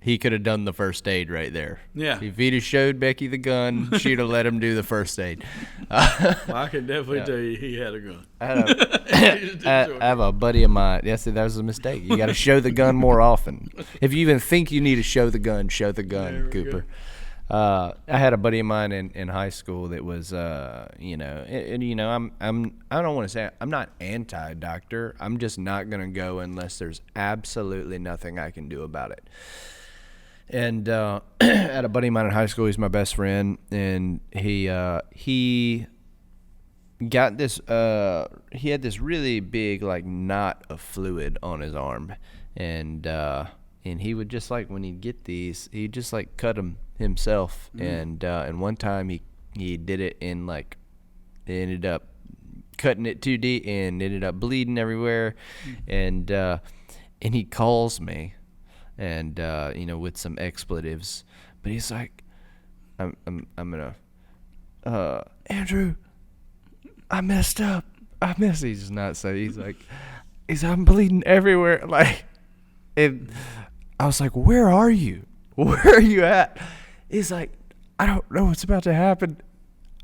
he could have done the first aid right there. Yeah. If he'd have showed Becky the gun, she'd have let him do the first aid. Well, I can definitely tell you he had a gun. I have a buddy of mine. Yes, that was a mistake. You got to show the gun more often. If you even think you need to show the gun, Cooper. I had a buddy of mine in high school that was, I don't want to say I'm not anti-doctor. I'm just not going to go unless there's absolutely nothing I can do about it. And I had a buddy of mine in high school. He's my best friend, and he got this. He had this really big knot of fluid on his arm, and he would just when he'd get these, he'd just cut them himself. And one time he did it in it ended up cutting it too deep and ended up bleeding everywhere. And he calls me. And with some expletives, but he's like, I'm gonna, Andrew, I messed up. He's not so. He's like, I'm bleeding everywhere. And I was like, where are you? Where are you at? He's like, I don't know what's about to happen.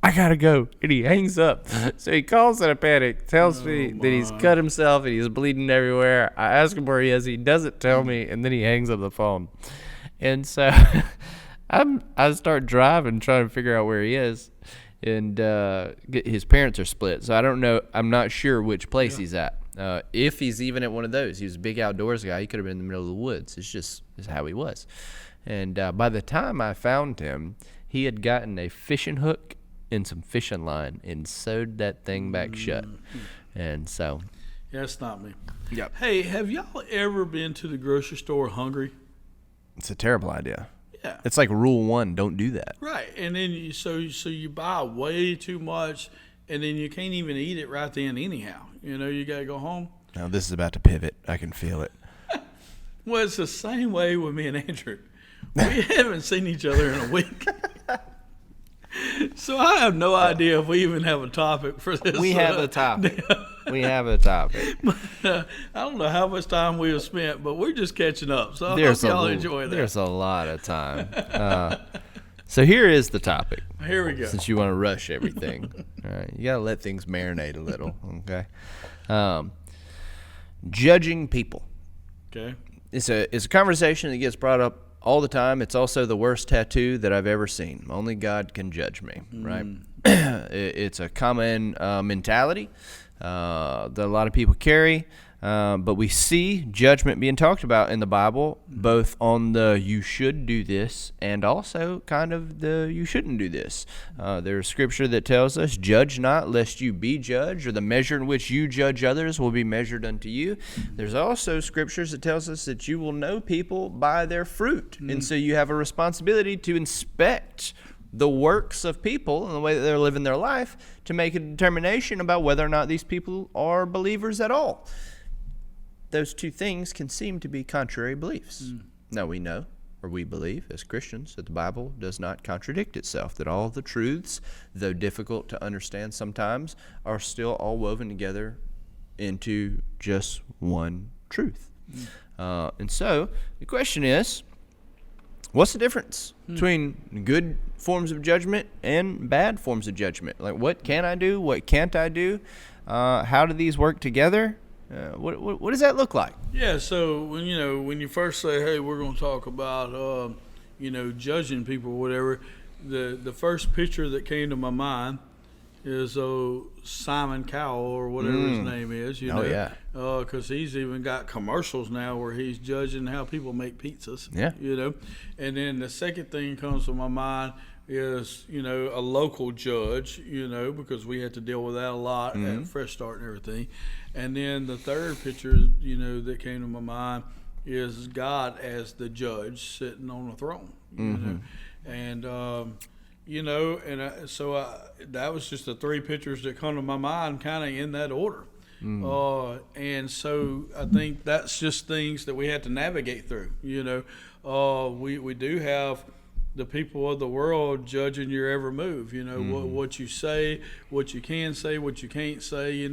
I gotta go. And he hangs up. So he calls in a panic, tells me that he's cut himself and he's bleeding everywhere. I ask him where he is. He doesn't tell me, and then he hangs up the phone. And so I start driving, trying to figure out where he is. And his parents are split, so I don't know. I'm not sure which place he's at. If he's even at one of those. He was a big outdoors guy. He could have been in the middle of the woods. It's how he was. And by the time I found him, he had gotten a fishing hook and some fishing line and sewed that thing back shut. And so that's not me. Yep. Hey, have y'all ever been to the grocery store hungry? It's a terrible idea. Yeah. It's like rule 1, don't do that. Right. And then you buy way too much, and then you can't even eat it right then anyhow. You got to go home. Now this is about to pivot. I can feel it. Well, it's the same way with me and Andrew. We haven't seen each other in a week. So I have no idea if we even have a topic for this. We have a topic. We have a topic. I don't know how much time we have spent, but we're just catching up. So I hope y'all enjoy that. There's a lot of time. So here is the topic. Here we go. Since you want to rush everything. All right. You got to let things marinate a little, okay? Judging people. Okay. It's a conversation that gets brought up all the time. It's also the worst tattoo that I've ever seen. Only God can judge me, right? It's a common mentality that a lot of people carry. But we see judgment being talked about in the Bible, both on the you should do this and also kind of the you shouldn't do this. There's scripture that tells us, judge not lest you be judged, or the measure in which you judge others will be measured unto you. There's also scriptures that tells us that you will know people by their fruit. And so you have a responsibility to inspect the works of people and the way that they're living their life to make a determination about whether or not these people are believers at all. Those two things can seem to be contrary beliefs. Now we know, or we believe as Christians, that the Bible does not contradict itself, that all the truths, though difficult to understand sometimes, are still all woven together into just one truth. And so the question is, what's the difference between good forms of judgment and bad forms of judgment? Like, what can I do? What can't I do? How do these work together? What does that look like? Yeah, so when you first say, "Hey, we're going to talk about judging people," or whatever, the first picture that came to my mind is Simon Cowell, or whatever his name is. Because he's even got commercials now where he's judging how people make pizzas. Yeah. And then the second thing comes to my mind is a local judge. Because we had to deal with that a lot at Fresh Start and everything. And then the third picture, that came to my mind is God as the judge sitting on the throne. And that was just the three pictures that come to my mind, kind of in that order. And so I think that's just things that we have to navigate through. We do have the people of the world judging your every move, what you say, what you can say, what you can't say,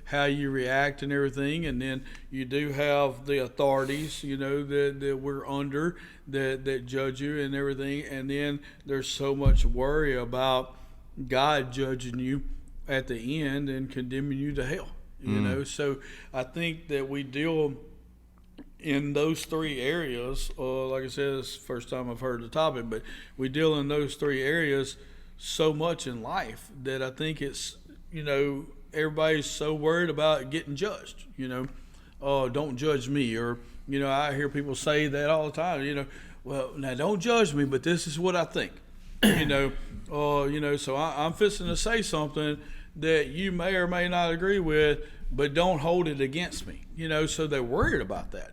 how you react and everything. And then you do have the authorities, that we're under that judge you and everything. And then there's so much worry about God judging you at the end and condemning you to hell, So I think that we deal in those three areas. Like I said, it's the first time I've heard the topic, but we deal in those three areas so much in life that I think it's, everybody's so worried about getting judged, don't judge me. Or, I hear people say that all the time, well, now don't judge me, but this is what I think, so I'm fixing to say something that you may or may not agree with, but don't hold it against me, so they're worried about that,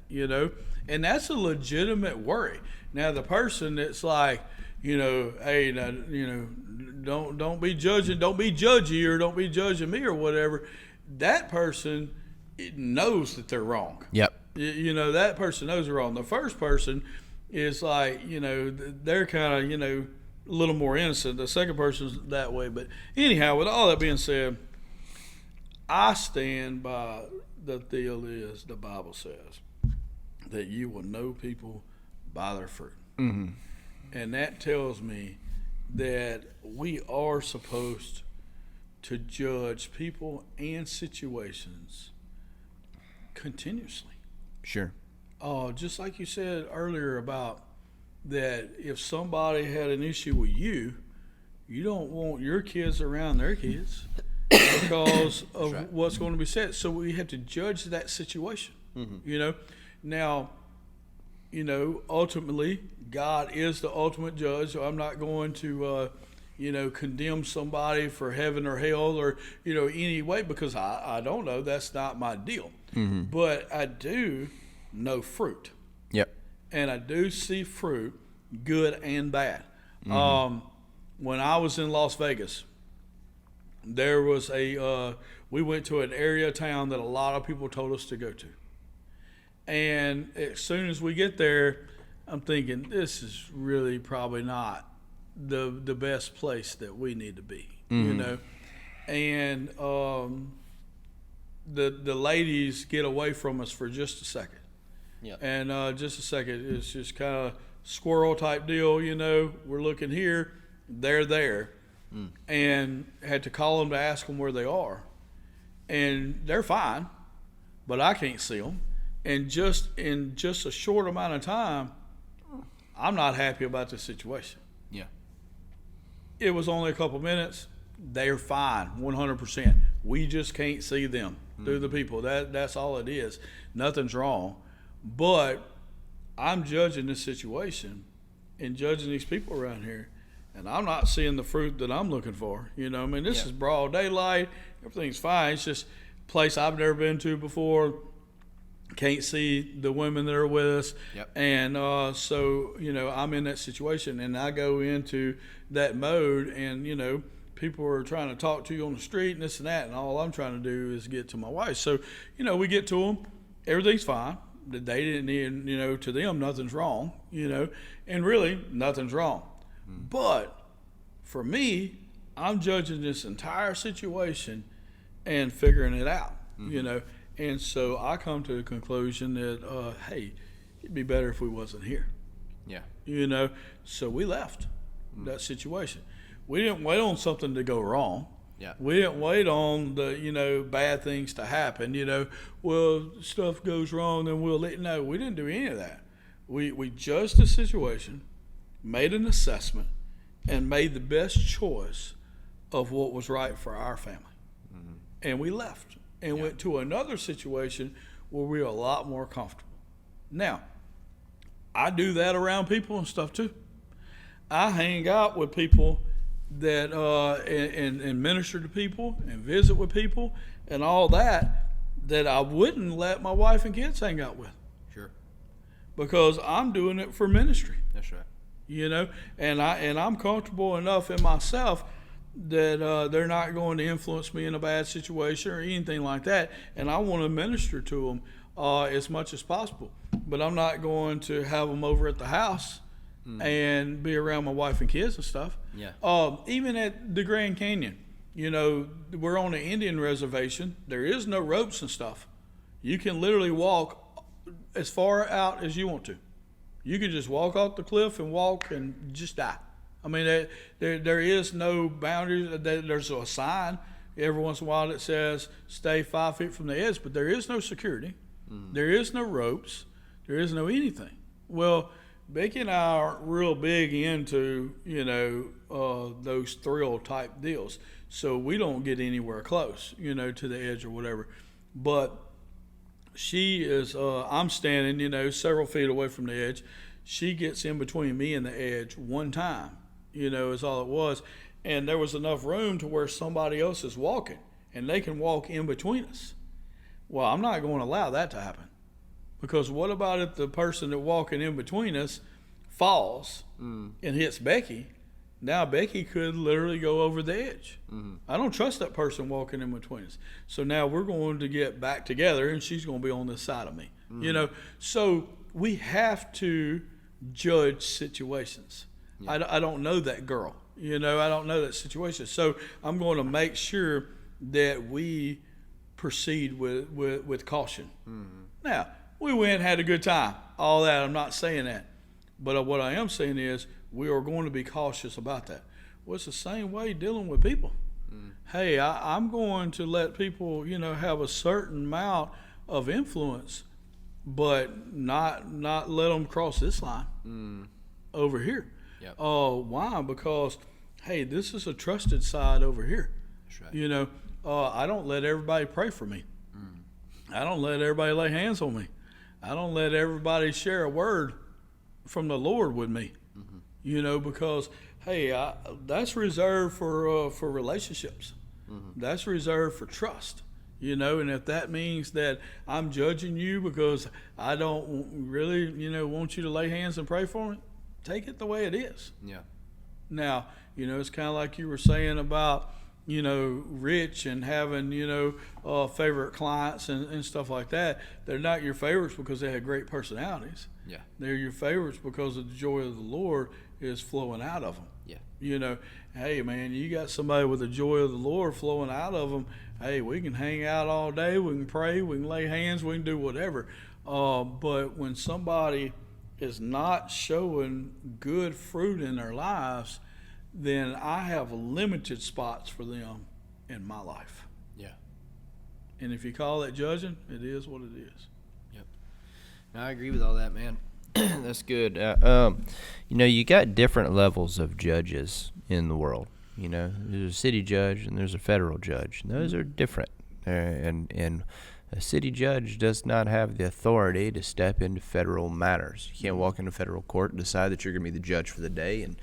and that's a legitimate worry. Now, the person that's like, hey, now, don't be judging, don't be judgy, or don't be judging me or whatever, that person knows that they're wrong. Yep. That person knows they're wrong. The first person is like, they're kind of, a little more innocent. The second person's that way. But anyhow, with all that being said, I stand by the deal is the Bible says that you will know people by their fruit. And that tells me that we are supposed to judge people and situations continuously. Sure. Just like you said earlier about that if somebody had an issue with you, you don't want your kids around their kids because of what's going to be said. So we have to judge that situation. Now, ultimately, God is the ultimate judge. So I'm not going to, condemn somebody for heaven or hell or, any way, because I don't know. That's not my deal. But I do know fruit. Yep. And I do see fruit, good and bad. When I was in Las Vegas, there was we went to an area of town that a lot of people told us to go to. And as soon as we get there, I'm thinking, this is really probably not the best place that we need to be, And the ladies get away from us for just a second. Yep. And just a second, it's just kind of squirrel type deal, We're looking here, they're there. And had to call them to ask them where they are. And they're fine, but I can't see them. And in just a short amount of time, I'm not happy about the situation. Yeah. It was only a couple minutes. They're fine, 100%. We just can't see them. through the people. That's all it is. Nothing's wrong. But I'm judging this situation and judging these people around here, and I'm not seeing the fruit that I'm looking for. You know, I mean, this is broad daylight. Everything's fine. It's just a place I've never been to before. Can't see the women that are with us. Yep. And so, you know, I'm in that situation, and I go into that mode, and, you know, people are trying to talk to you on the street and this and that, and all I'm trying to do is get to my wife. So, you know, we get to them. Everything's fine. They didn't even, you know, to them, nothing's wrong, you know, and really nothing's wrong. But for me, I'm judging this entire situation and figuring it out, you know. And so I come to the conclusion that, hey, it'd be better if we wasn't here. Yeah. You know, so we left that situation. We didn't wait on something to go wrong. Yeah. We didn't wait on the, you know, bad things to happen. You know, well, stuff goes wrong, then we'll let you know. We didn't do any of that. We judged the situation, made an assessment, and made the best choice of what was right for our family. And we left and went to another situation where we were a lot more comfortable. Now, I do that around people and stuff too. I hang out with people that and minister to people and visit with people and all that I wouldn't let my wife and kids hang out with. Sure. Because I'm doing it for ministry. That's right. You know, and I'm comfortable enough in myself that they're not going to influence me in a bad situation or anything like that. And I want to minister to them as much as possible. But I'm not going to have them over at the house and be around my wife and kids and stuff. Yeah. Even at the Grand Canyon, you know, we're on an Indian reservation. There is no ropes and stuff. You can literally walk as far out as you want to. You can just walk off the cliff and walk and just die. I mean, there is no boundaries. There's a sign every once in a while that says stay 5 feet from the edge, but there is no security. There is no ropes. There is no anything. Well, Becky and I aren't real big into, you know, those thrill type deals. So we don't get anywhere close, you know, to the edge or whatever. But she is, I'm standing, you know, several feet away from the edge. She gets in between me and the edge one time, you know, is all it was. And there was enough room to where somebody else is walking and they can walk in between us. Well, I'm not going to allow that to happen. Because what about if the person that walking in between us falls and hits Becky? Now Becky could literally go over the edge. I don't trust that person walking in between us. So now we're going to get back together and she's going to be on this side of me. You know, so we have to judge situations. I don't know that girl. You know, I don't know that situation. So I'm going to make sure that we proceed with caution. Now, we went, had a good time, all that. I'm not saying that. But what I am saying is we are going to be cautious about that. Well, it's the same way dealing with people. Hey, I'm going to let people, you know, have a certain amount of influence, but not let them cross this line over here. Yep. Why? Because, hey, this is a trusted side over here. That's right. You know, I don't let everybody pray for me. I don't let everybody lay hands on me. I don't let everybody share a word from the Lord with me, you know, because, hey, that's reserved for relationships. That's reserved for trust, you know, and if that means that I'm judging you because I don't really, you know, want you to lay hands and pray for me, take it the way it is. Yeah. Now, you know, it's kind of like you were saying about, you know, Rich and having, you know, favorite clients and stuff like that. They're not your favorites because they have great personalities. Yeah. They're your favorites because of the joy of the Lord is flowing out of them. Yeah. You know, hey, man, you got somebody with the joy of the Lord flowing out of them. Hey, we can hang out all day. We can pray. We can lay hands. We can do whatever. But when somebody is not showing good fruit in their lives, then I have limited spots for them in my life. Yeah. And if you call that judging, it is what it is. Yep. No, I agree with all that, man. That's good. You know, you got different levels of judges in the world. You know, there's a city judge and there's a federal judge. And those are different. And a city judge does not have the authority to step into federal matters. You can't walk into federal court and decide that you're going to be the judge for the day and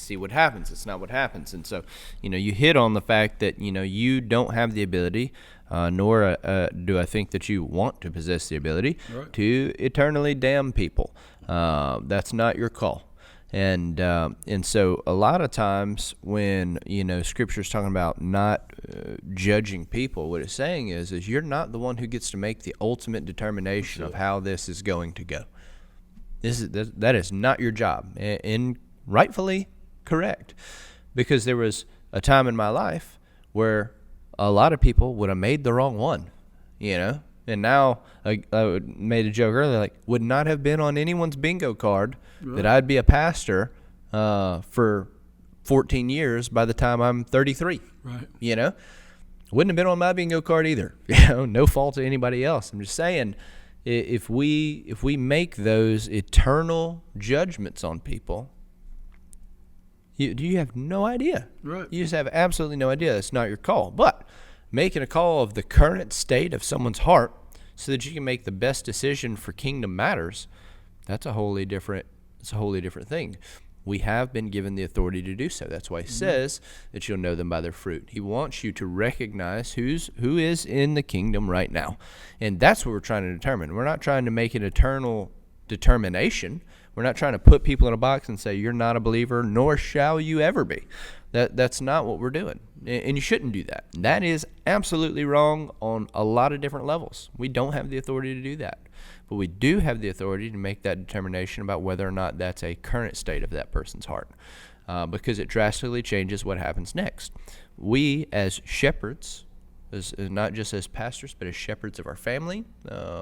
see what happens. It's not what happens. And so, you hit on the fact that, you don't have the ability, nor do I think that you want to possess the ability to eternally damn people. That's not your call. And so a lot of times when, Scripture's talking about not judging people, what it's saying is you're not the one who gets to make the ultimate determination of how this is going to go. That is not your job, and rightfully correct, because there was a time in my life where a lot of people would have made the wrong one, And now I made a joke earlier, like would not have been on anyone's bingo card that I'd be a pastor for 14 years by the time I'm 33. Right. Wouldn't have been on my bingo card either. No fault to anybody else. I'm just saying, if we make those eternal judgments on people, you have no idea. Right. You just have absolutely no idea. That's not your call. But making a call of the current state of someone's heart so that you can make the best decision for kingdom matters, that's a wholly different thing. We have been given the authority to do so. That's why he says that you'll know them by their fruit. He wants you to recognize who is in the kingdom right now. And that's what we're trying to determine. We're not trying to make an eternal determination. We're not trying to put people in a box and say, you're not a believer, nor shall you ever be. That's not what we're doing. And you shouldn't do that. That is absolutely wrong on a lot of different levels. We don't have the authority to do that. But we do have the authority to make that determination about whether or not that's a current state of that person's heart, because it drastically changes what happens next. We as shepherds, not just as pastors, but as shepherds of our family,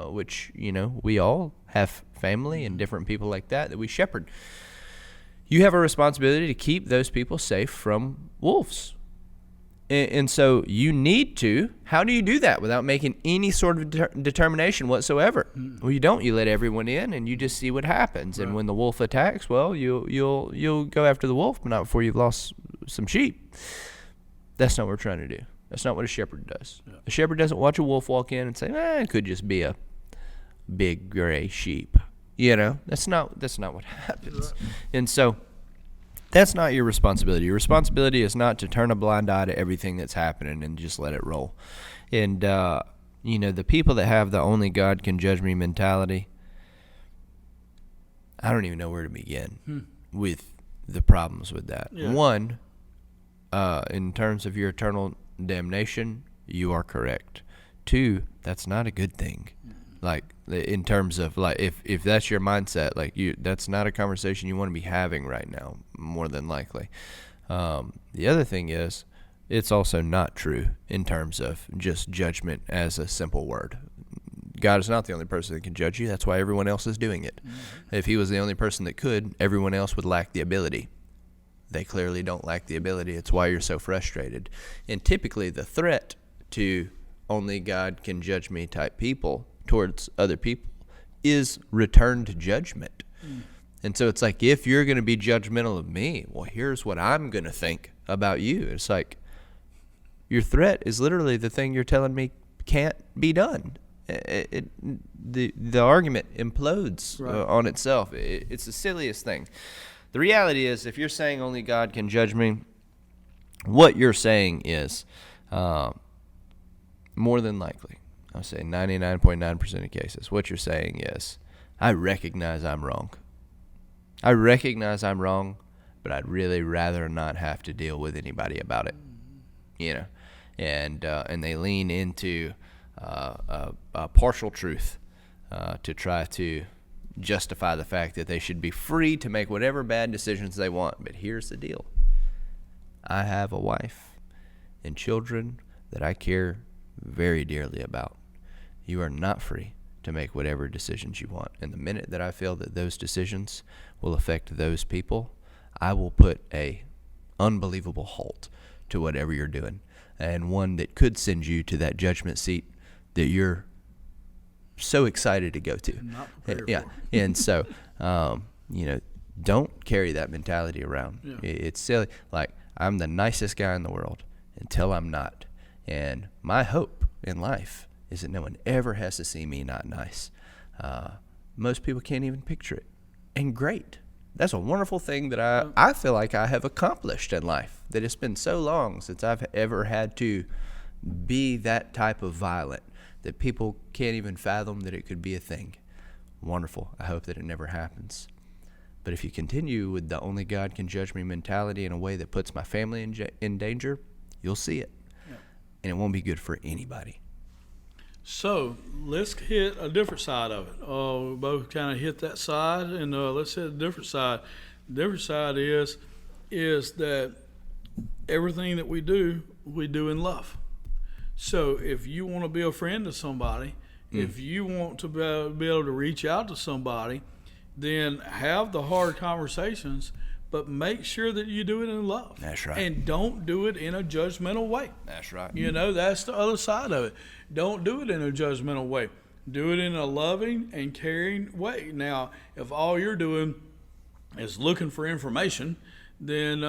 which, we all have family and different people like that we shepherd. You have a responsibility to keep those people safe from wolves. And so you need to. How do you do that without making any sort of determination whatsoever? Well, you don't. You let everyone in, and you just see what happens. Right. And when the wolf attacks, well, you'll go after the wolf, but not before you've lost some sheep. That's not what we're trying to do. That's not what a shepherd does. Yeah. A shepherd doesn't watch a wolf walk in and say, it could just be a big gray sheep. That's not what happens. Right. And so that's not your responsibility. Your responsibility is not to turn a blind eye to everything that's happening and just let it roll. And, the people that have the only God can judge me mentality, I don't even know where to begin with the problems with that. Yeah. One, in terms of your eternal damnation, you are correct. Two, that's not a good thing. Like, in terms of, like, if that's your mindset, like, that's not a conversation you want to be having right now, more than likely. The other thing is, it's also not true in terms of just judgment as a simple word. God is not the only person that can judge you. That's why everyone else is doing it. Mm-hmm. If he was the only person that could, everyone else would lack the ability. They clearly don't lack the ability. It's why you're so frustrated. And typically the threat to only God can judge me type people towards other people is returned judgment. And so it's like, if you're going to be judgmental of me, well, here's what I'm going to think about you. It's like, your threat is literally the thing you're telling me can't be done. The argument implodes on itself. It's the silliest thing. The reality is, if you're saying only God can judge me, what you're saying is, more than likely, I'll say 99.9% of cases, what you're saying is, I recognize I'm wrong. I recognize I'm wrong, but I'd really rather not have to deal with anybody about it. And they lean into a partial truth to try to justify the fact that they should be free to make whatever bad decisions they want. But here's the deal. I have a wife and children that I care very dearly about. You are not free to make whatever decisions you want. And the minute that I feel that those decisions will affect those people, I will put a unbelievable halt to whatever you're doing, and one that could send you to that judgment seat that you're so excited to go to. Not prepared for. And so, don't carry that mentality around. Yeah. It's silly. Like, I'm the nicest guy in the world until I'm not. And my hope in life is that no one ever has to see me not nice. Most people can't even picture it. And great. That's a wonderful thing that I feel like I have accomplished in life, that it's been so long since I've ever had to be that type of violent that people can't even fathom that it could be a thing. Wonderful. I hope that it never happens. But if you continue with the only God can judge me mentality in a way that puts my family in danger, you'll see it. Yeah. And it won't be good for anybody. So let's hit a different side of it. We both kind of hit that side, and let's hit a different side. The different side is that everything that we do in love. So if you want to be a friend to somebody, if you want to be able to reach out to somebody, then have the hard conversations, but make sure that you do it in love. That's right. And don't do it in a judgmental way. That's right. That's the other side of it. Don't do it in a judgmental way. Do it in a loving and caring way. Now, if all you're doing is looking for information, then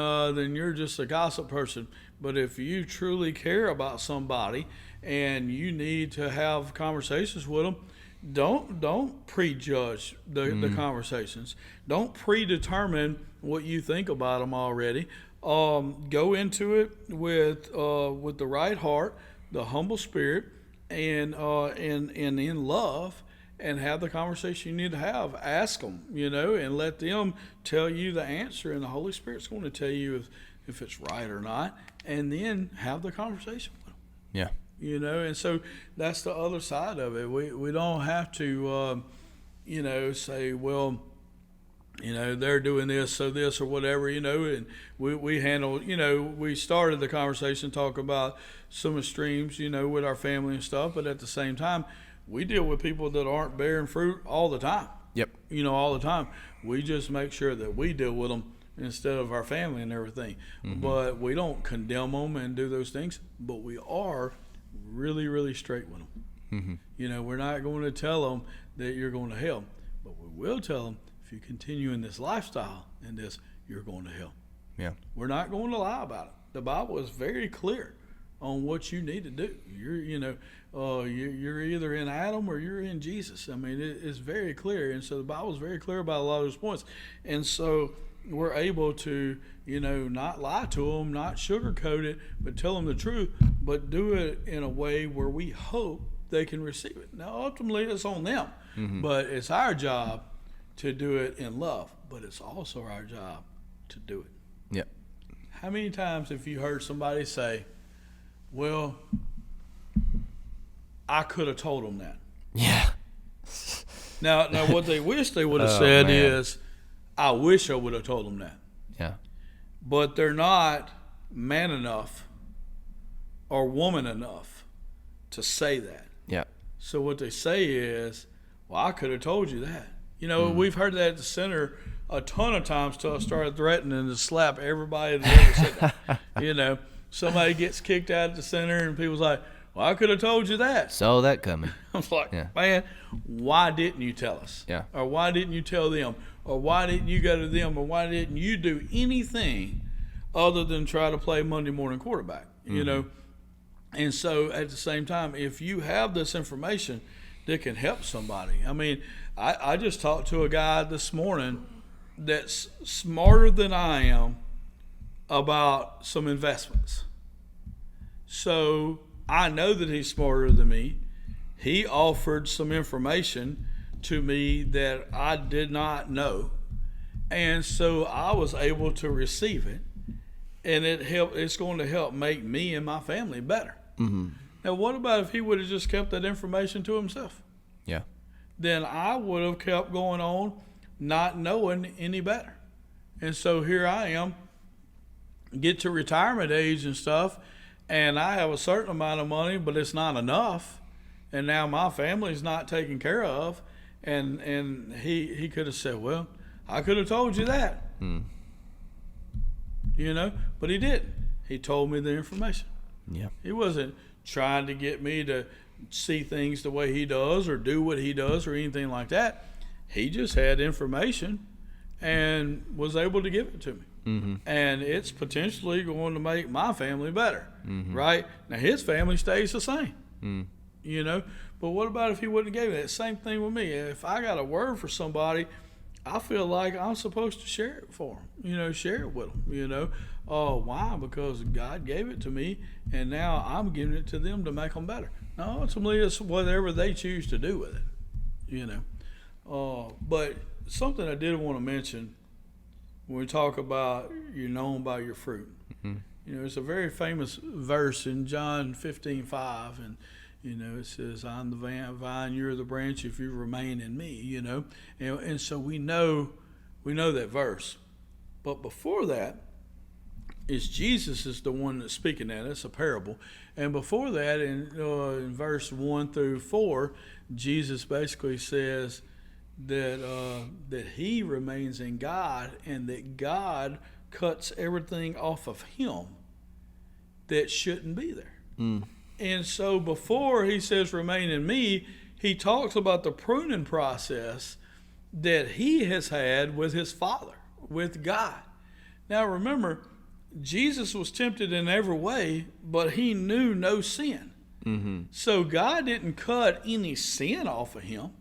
you're just a gossip person. But if you truly care about somebody and you need to have conversations with them, don't prejudge the conversations. Don't predetermine what you think about them already. Go into it with the right heart, the humble spirit, and in love, and have the conversation you need to have. Ask them, and let them tell you the answer, and the Holy Spirit's going to tell you if it's right or not, and then have the conversation with them. Yeah. And so that's the other side of it. We don't have to, say, well, they're doing this or whatever, and we handle, we started the conversation talking about some extremes, with our family and stuff, but at the same time, we deal with people that aren't bearing fruit all the time. Yep. All the time. We just make sure that we deal with them instead of our family and everything. Mm-hmm. But we don't condemn them and do those things, but we are really, really straight with them. Mm-hmm. We're not going to tell them that you're going to hell, but we will tell them, if you continue in this lifestyle and this, you're going to hell. Yeah. We're not going to lie about it. The Bible is very clear on what you need to do. You're either in Adam or you're in Jesus. I mean, it's very clear. And so the Bible is very clear about a lot of those points. And so we're able to, not lie to them, not sugarcoat it, but tell them the truth, but do it in a way where we hope they can receive it. Now, ultimately, it's on them, but it's our job to do it in love, but it's also our job to do it. Yep. How many times have you heard somebody say, well, I could have told them that? Yeah. Now what they wish they would have said is, I wish I would have told them that. Yeah. But they're not man enough or woman enough to say that. Yeah. So what they say is, well, I could have told you that. We've heard that at the center a ton of times till I started threatening to slap everybody that ever said that. Somebody gets kicked out at the center and people's like, well, I could have told you that. Saw that coming. I was like, man, why didn't you tell us? Yeah. Or why didn't you tell them? Or why didn't you go to them? Or why didn't you do anything other than try to play Monday morning quarterback? And so at the same time, if you have this information that can help somebody. I mean, I just talked to a guy this morning that's smarter than I am about some investments. So I know that he's smarter than me. He offered some information to me that I did not know. And so I was able to receive it. And it's going to help make me and my family better. Mm-hmm. Now, what about if he would have just kept that information to himself? Yeah. Then I would have kept going on not knowing any better. And so here I am, get to retirement age and stuff, and I have a certain amount of money, but it's not enough. And now my family's not taken care of. And he could have said, well, I could have told you that. But he didn't. He told me the information. Yeah. He wasn't trying to get me to see things the way he does or do what he does or anything like that. He just had information and was able to give it to me. Mm-hmm. And it's potentially going to make my family better, right? Now, his family stays the same. You know, but what about if he wouldn't have gave it? Same thing with me. If I got a word for somebody, I feel like I'm supposed to share it for them. You know, share it with them. You know, why? Because God gave it to me, and now I'm giving it to them to make them better. No, ultimately it's whatever they choose to do with it. You know, but something I did want to mention when we talk about you're known by your fruit. You know, it's a very famous verse in John 15:5, and you know, it says, "I'm the vine, you're the branch. If you remain in me," you know, and so we know that verse. But before that, is Jesus is the one that's speaking that. It's a parable, and before that, in verse 1-4, Jesus basically says that he remains in God, and that God cuts everything off of him that shouldn't be there. And so before he says remain in me, he talks about the pruning process that he has had with his Father, with God. Now remember, Jesus was tempted in every way, but he knew no sin. So God didn't cut any sin off of him.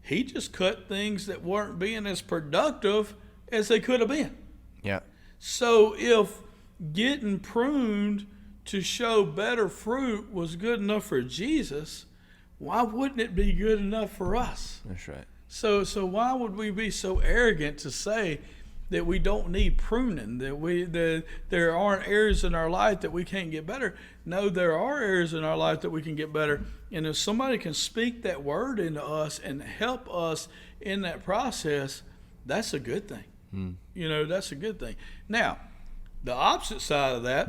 He just cut things that weren't being as productive as they could have been. Yeah. So if getting pruned to show better fruit was good enough for Jesus, why wouldn't it be good enough for us? That's right. So why would we be so arrogant to say that we don't need pruning, that there aren't areas in our life that we can't get better? No, there are areas in our life that we can get better. And if somebody can speak that word into us and help us in that process, that's a good thing. You know, that's a good thing. Now, the opposite side of that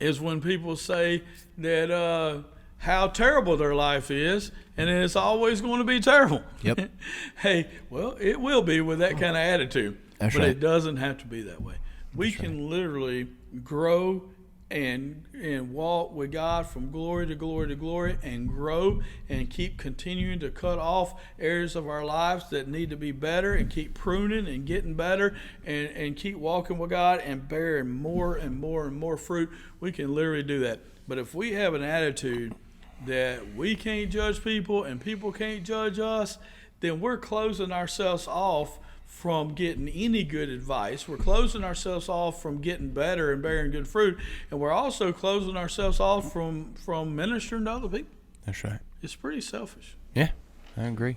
is when people say that how terrible their life is, and it's always going to be terrible. Yep. Hey, well, it will be with that kind of attitude. That's but right. It doesn't have to be that way. We can literally grow and walk with God from glory to glory to glory, and grow and keep continuing to cut off areas of our lives that need to be better, and keep pruning and getting better, and keep walking with God and bearing more and more and more fruit. We can literally do that. But if we have an attitude that we can't judge people and people can't judge us, then we're closing ourselves off from getting any good advice. We're closing ourselves off from getting better and bearing good fruit, and we're also closing ourselves off from ministering to other people. That's right. It's pretty selfish. Yeah, I agree.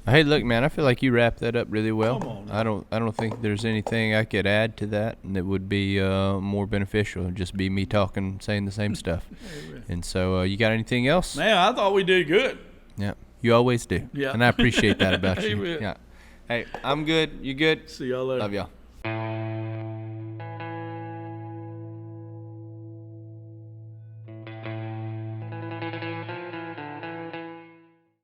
Hey, look, man, I feel like you wrapped that up really well. Come on now. I don't think there's anything I could add to that that would be more beneficial. It'd just be me talking, saying the same stuff. And so, you got anything else? Man, I thought we did good. Yeah, you always do. Yeah. And I appreciate that about you. Amen. Yeah. Hey, I'm good. You good? See y'all later. Love y'all.